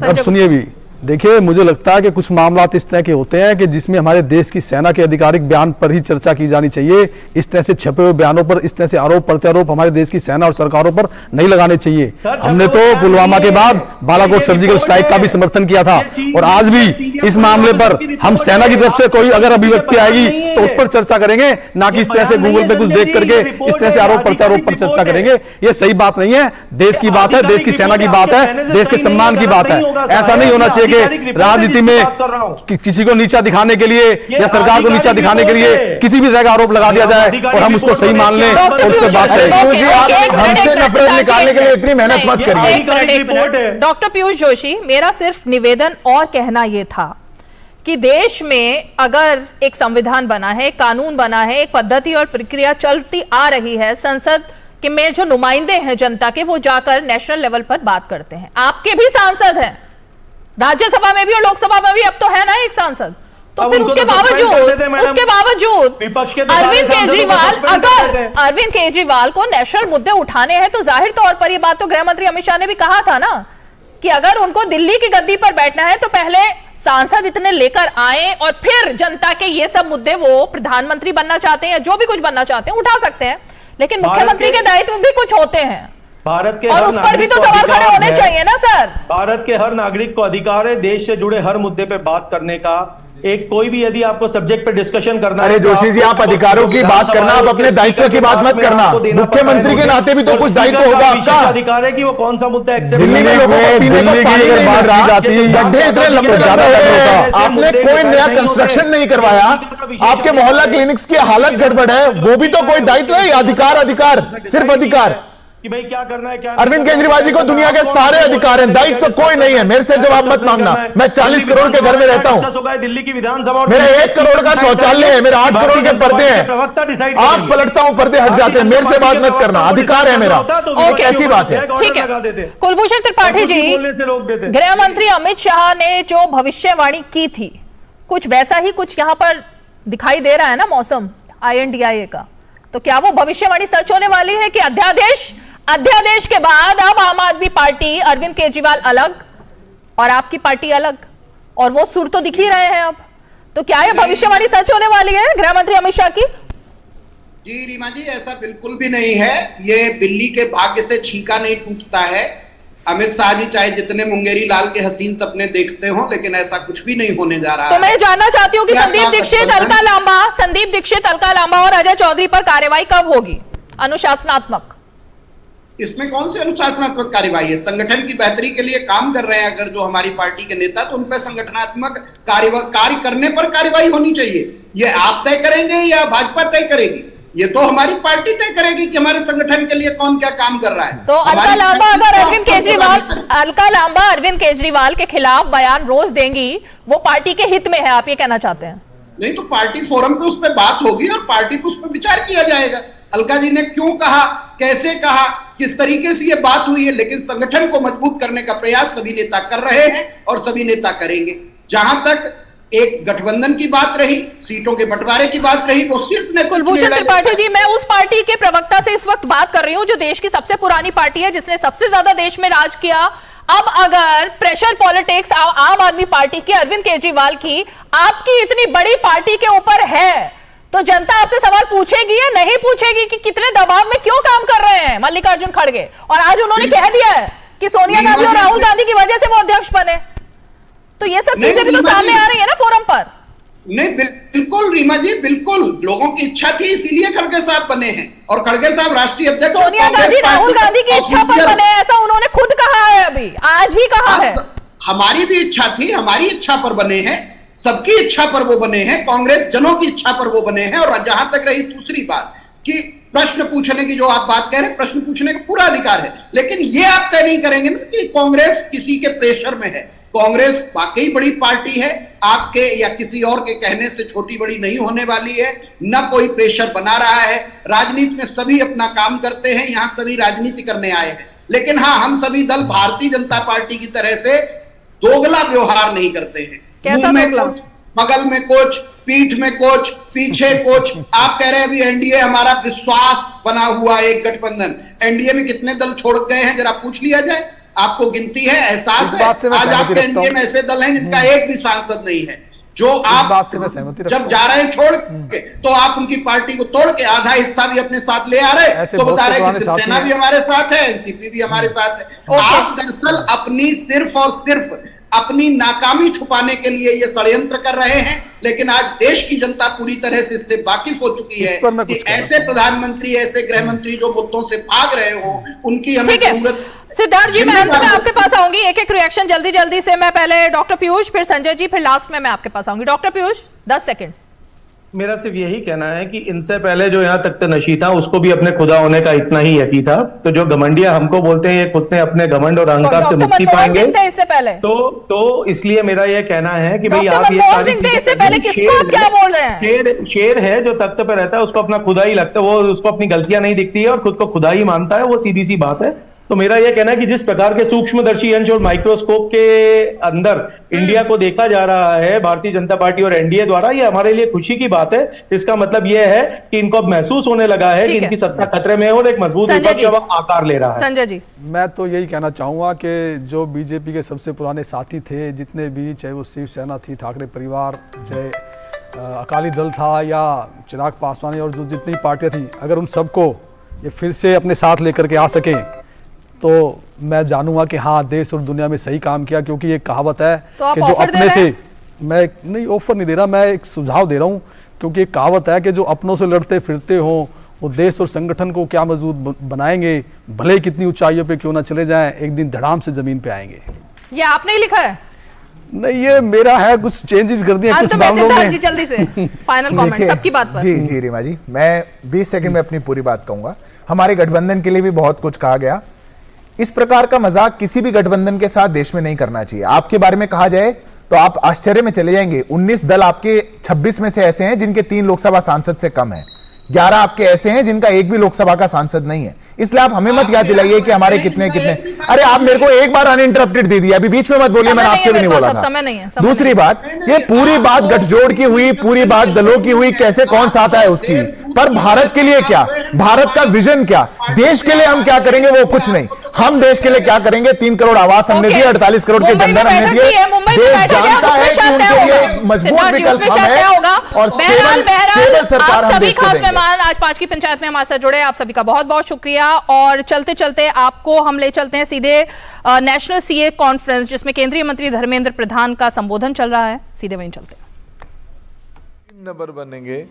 अब सुनिए भी, देखिए मुझे लगता है कि कुछ मामला इस तरह के होते हैं कि जिसमें हमारे देश की सेना के आधिकारिक बयान पर ही चर्चा की जानी चाहिए। इस तरह से छपे हुए बयानों पर इस तरह से आरोप प्रत्यारोप हमारे देश की सेना और सरकारों पर नहीं लगाने चाहिए। हमने तो पुलवामा के बाद बालाकोट सर्जिकल स्ट्राइक का भी समर्थन किया था, और आज भी इस मामले पर हम सेना की तरफ से कोई अगर अभिव्यक्ति आएगी तो उस पर चर्चा करेंगे, ना कि इस तरह से गूगल पे कुछ देख करके इस तरह से आरोप प्रत्यारोप पर चर्चा करेंगे। ये सही बात नहीं है। देश की बात है, देश की सेना की बात है, देश के सम्मान की बात है। ऐसा नहीं होना चाहिए कि राजनीति में किसी को नीचा दिखाने के लिए या सरकार को नीचा दिखाने के लिए किसी भी तरह का आरोप लगा दिया जाए और हम उसको सही मान लें और उसके बाद हमसे नफरत निकालने के लिए इतनी मेहनत मत करिए। डॉक्टर पीयूष जोशी, मेरा सिर्फ निवेदन और कहना यह था कि देश में अगर एक संविधान बना है, कानून बना है, एक पद्धति और प्रक्रिया चलती आ रही है, संसद के में जो नुमाइंदे हैं जनता के, वो जाकर नेशनल लेवल पर बात करते हैं। आपके भी सांसद हैं, राज्यसभा में भी और लोकसभा में भी अब तो है ना एक सांसद, तो फिर उसके बावजूद अरविंद केजरीवाल, अगर अरविंद केजरीवाल को नेशनल मुद्दे उठाने हैं तो जाहिर तौर पर यह बात तो गृह मंत्री अमित शाह ने भी कहा था ना कि अगर उनको दिल्ली की गद्दी पर बैठना है तो पहले सांसद इतने लेकर आए और फिर जनता के ये सब मुद्दे, वो प्रधानमंत्री बनना चाहते हैं या जो भी कुछ बनना चाहते हैं, उठा सकते हैं, लेकिन मुख्यमंत्री के दायित्व भी कुछ होते हैं भारत के और उस पर भी तो सवाल खड़े होने चाहिए ना सर। भारत के हर नागरिक को अधिकार है देश से जुड़े हर मुद्दे पे बात करने का। एक कोई भी यदि आपको सब्जेक्ट पे डिस्कशन करना है, अरे जोशी जी, आप अधिकारों की बात करना, आप अपने दायित्व की बात मत करना। मुख्यमंत्री के नाते भी तो कुछ दायित्व होगा आपका। अधिकार है कि वो कौन सा मुद्दा एक्सेप्ट। दिल्ली में लोगों को पीने को पानी नहीं मिल रहा, गड्ढे इतने लंबे लंबे, आपने कोई नया कंस्ट्रक्शन नहीं करवाया, आपके मोहल्ला क्लिनिक्स की हालत गड़बड़ है, वो भी तो कोई दायित्व है? अधिकार सिर्फ अधिकार कि भाई क्या करना है, क्या अरविंद केजरीवाल जी को दुनिया के सारे अधिकार हैं, दायित्व कोई नहीं है। मेरे से जवाब मत मांगना, मैं 40 करोड़ के घर में रहता हूं, दिल्ली की विधानसभा, मेरा 1 करोड़ का शौचालय है, मेरा 8 करोड़ के पर्दे हैं, आंख पलटता हूं पर्दे हट जाते हैं। मेरे से बात मत करना, अधिकार है मेरा। कैसी बात है? ठीक है, कुलभूषण त्रिपाठी जी, गृह मंत्री अमित शाह ने जो भविष्यवाणी की थी, कुछ वैसा ही कुछ यहाँ पर दिखाई दे रहा है ना मौसम INDIA का, तो क्या वो भविष्यवाणी सच होने वाली है कि अध्यादेश के बाद अब आम आदमी पार्टी, अरविंद केजरीवाल अलग और आपकी पार्टी अलग, और वो सुर तो दिख ही रहे हैं अब, तो क्या ये भविष्यवाणी सच होने वाली है गृह मंत्री अमित शाह की? जी रीमा जी, ऐसा बिल्कुल भी नहीं है। ये बिल्ली के भाग्य से छीका नहीं टूटता है। अमित शाह जी चाहे जितने मुंगेरी लाल के हसीन सपने देखते हो, लेकिन ऐसा कुछ भी नहीं होने जा रहा। तो मैं जानना चाहती हूँ कि संदीप दीक्षित, अलका लांबा और अजय चौधरी पर कार्रवाई कब होगी अनुशासनात्मक? इसमें कौन सी अनुशासनात्मक कार्रवाई है? संगठन की बेहतरी के लिए काम कर रहे हैं अगर जो हमारी पार्टी के नेता, तो उन पर संगठनात्मक कार्य करने पर कार्रवाई होनी चाहिए। ये आप तय करेंगे या भाजपा तय करेगी? ये तो हमारी पार्टी तय करेगी कि हमारे संगठन के लिए कौन क्या काम कर रहा है। तो अलका लांबा अरविंद केजरीवाल के खिलाफ बयान रोज देंगी, वो पार्टी के हित में है, आप ये कहना चाहते हैं? नहीं तो पार्टी फोरम पे उस पर बात होगी और पार्टी पे उस पर विचार किया जाएगा। अलका जी ने क्यों कहा, कैसे कहा, किस तरीके से ये बात हुई है, लेकिन संगठन को मजबूत करने का प्रयास सभी नेता कर रहे हैं और सभी नेता करेंगे। जहां तक एक गठबंधन की बात रही, सीटों के बंटवारे की बात रही, वो सिर्फ कुलभूषण त्रिपाठी जी, मैं उस पार्टी के प्रवक्ता से इस वक्त बात कर रही हूं जो देश की सबसे पुरानी पार्टी है, जिसने सबसे ज्यादा देश में राज किया। अब अगर प्रेशर पॉलिटिक्स आम आदमी पार्टी की, अरविंद केजरीवाल की, आपकी इतनी बड़ी पार्टी के ऊपर है, तो जनता आपसे सवाल पूछेगी या नहीं पूछेगी कि कितने दबाव में क्यों काम कर रहे हैं मल्लिकार्जुन खड़गे? और आज उन्होंने कह दिया है कि सोनिया गांधी और राहुल गांधी की वजह से वो अध्यक्ष बने। तो ये सब चीजें भी तो सामने आ रही है ना फोरम पर। नहीं, बिल्कुल रीमा जी, बिल्कुल लोगों की इच्छा थी, इसीलिए खड़गे साहब बने हैं। और खड़गे साहब राष्ट्रीय अध्यक्ष, सोनिया गांधी राहुल गांधी की इच्छा पर बने, ऐसा उन्होंने खुद कहा है, अभी आज ही कहा है। हमारी भी इच्छा थी, हमारी इच्छा पर बने हैं, सबकी इच्छा पर वो बने हैं, कांग्रेस जनों की इच्छा पर वो बने हैं। और जहां तक रही दूसरी बात कि प्रश्न पूछने की, जो आप बात कह रहे हैं, प्रश्न पूछने का पूरा अधिकार है, लेकिन ये आप तय नहीं करेंगे ना कि कांग्रेस किसी के प्रेशर में है। कांग्रेस वाकई बड़ी पार्टी है, आपके या किसी और के कहने से छोटी बड़ी नहीं होने वाली है, न कोई प्रेशर बना रहा है। राजनीति में सभी अपना काम करते हैं, यहां सभी राजनीति करने आए हैं। लेकिन हाँ, हम सभी दल भारतीय जनता पार्टी की तरह से दोगला व्यवहार नहीं करते हैं। कैसा दोगला? बगल में कुछ, पीठ में कुछ, पीछे कुछ। आप कह रहे हैं अभी एनडीए हमारा विश्वास बना हुआ एक गठबंधन, एनडीए में कितने दल छोड़ गए हैं जरा पूछ लिया जाए। आपको गिनती है, एहसास है? आज आपके एनडीए में ऐसे दल हैं जिनका एक भी सांसद नहीं है, जो आप जब जा रहे हैं छोड़ के, तो आप उनकी पार्टी को तोड़ के आधा हिस्सा भी अपने साथ ले आ रहे, तो बता रहे कि शिवसेना भी हमारे साथ है, एनसीपी भी हमारे साथ है। आप दरअसल अपनी सिर्फ और सिर्फ अपनी नाकामी छुपाने के लिए ये षड्यंत्र कर रहे हैं। लेकिन आज देश की जनता पूरी तरह से इससे वाकिफ हो चुकी है कि ऐसे प्रधानमंत्री, ऐसे गृह मंत्री जो मुद्दों से भाग रहे हो, उनकी हमें जरूरत। सिद्धार्थ जी, मैं आपके पास आऊंगी, एक एक रिएक्शन जल्दी जल्दी से। मैं पहले डॉक्टर पीयूष, फिर संजय जी, फिर लास्ट में मैं आपके पास आऊंगी। Doctor Piyush, 10 second. मेरा सिर्फ यही कहना है कि इनसे पहले जो यहाँ तक नशी था, उसको भी अपने खुदा होने का इतना ही यकीन था। तो जो घमंडिया हमको बोलते हैं, ये खुद ने अपने घमंड और अहंकार से मुक्ति पाएंगे। इससे पहले तो इसलिए मेरा ये कहना है कि भाई आप इससे पहले किसको आप क्या बोल रहे हैं? शेर है जो तख्त पे रहता है, उसको अपना खुदा ही लगता है, वो उसको अपनी गलतियां नहीं दिखती है और खुद को खुदा ही मानता है, वो सीधी सी बात है। तो मेरा यह कहना है कि जिस प्रकार के सूक्ष्मदर्शी अंश और माइक्रोस्कोप के अंदर इंडिया को देखा जा रहा है भारतीय जनता पार्टी और एनडीए द्वारा, ये हमारे लिए खुशी की बात है। इसका मतलब यह है कि इनको अब महसूस होने लगा है कि इनकी सत्ता खतरे में है और एक मजबूत विपक्ष अब आकार ले रहा है। संजय जी, मैं तो यही कहना चाहूंगा कि जो बीजेपी के सबसे पुराने साथी थे, जितने भी, चाहे वो शिवसेना थी, ठाकरे परिवार, चाहे अकाली दल था, या चिराग पासवान और जो जितनी पार्टियां थी, अगर उन सबको ये फिर से अपने साथ लेकर के आ सके तो मैं जानूंगा कि हाँ, देश और दुनिया में सही काम किया। क्योंकि ये कहावत है कि जो अपने से, मैं नहीं ऑफर नहीं दे रहा, मैं एक सुझाव दे रहा हूँ। क्योंकि एक कहावत है कि जो अपनों से लड़ते फिरते हो वो देश और संगठन को क्या मजबूत बनाएंगे, भले कितनी ऊंचाइयों पे क्यों ना चले जाएं, एक दिन धड़ाम से जमीन पे आएंगे। ये आपने ही लिखा है? नहीं, ये मेरा है, कुछ चेंजेस कर दिए कुछ मामलों में। जी जल्दी से फाइनल कमेंट सबकी बात पर। जी रीमा जी, मैं 20 सेकंड में अपनी पूरी बात कहूंगा। हमारे गठबंधन के लिए भी बहुत कुछ कहा गया। इस प्रकार का मजाक किसी भी गठबंधन के साथ देश में नहीं करना चाहिए। आपके बारे में कहा जाए तो आप आश्चर्य में चले जाएंगे। 19 दल आपके 26 में से ऐसे हैं जिनके 3 लोकसभा सांसद से कम है। 11 आपके ऐसे हैं जिनका एक भी लोकसभा का सांसद नहीं है। इसलिए आप हमें मत याद दिलाइए कि हमारे कितने कितने। अरे आप मेरे को एक बार अनइंटरप्टेड दे दिया, अभी बीच में मत बोलिए, मैंने आपके भी नहीं बोला था। दूसरी बात, ये पूरी बात गठजोड़ की हुई, पूरी बात दलों की हुई, कैसे कौन सा आता है उसकी, पर भारत के लिए क्या, भारत का विजन क्या, देश के लिए हम क्या करेंगे, वो कुछ नहीं। हम देश के लिए क्या करेंगे? 3 करोड़ आवास हमने दिए, 48 करोड़ के जनधन हमने दिए। देश जानता है कि उनके लिए मजबूत विकल्प हम है और स्टेबल सरकार हम देश को देंगे। आज 5 की पंचायत में हमारे साथ जुड़े, आप सभी का बहुत बहुत शुक्रिया। और चलते चलते आपको हम ले चलते हैं सीधे नेशनल सीए कॉन्फ्रेंस, जिसमें केंद्रीय मंत्री धर्मेंद्र प्रधान का संबोधन चल रहा है। सीधे वहीं चलते हैं। नंबर बनेंगे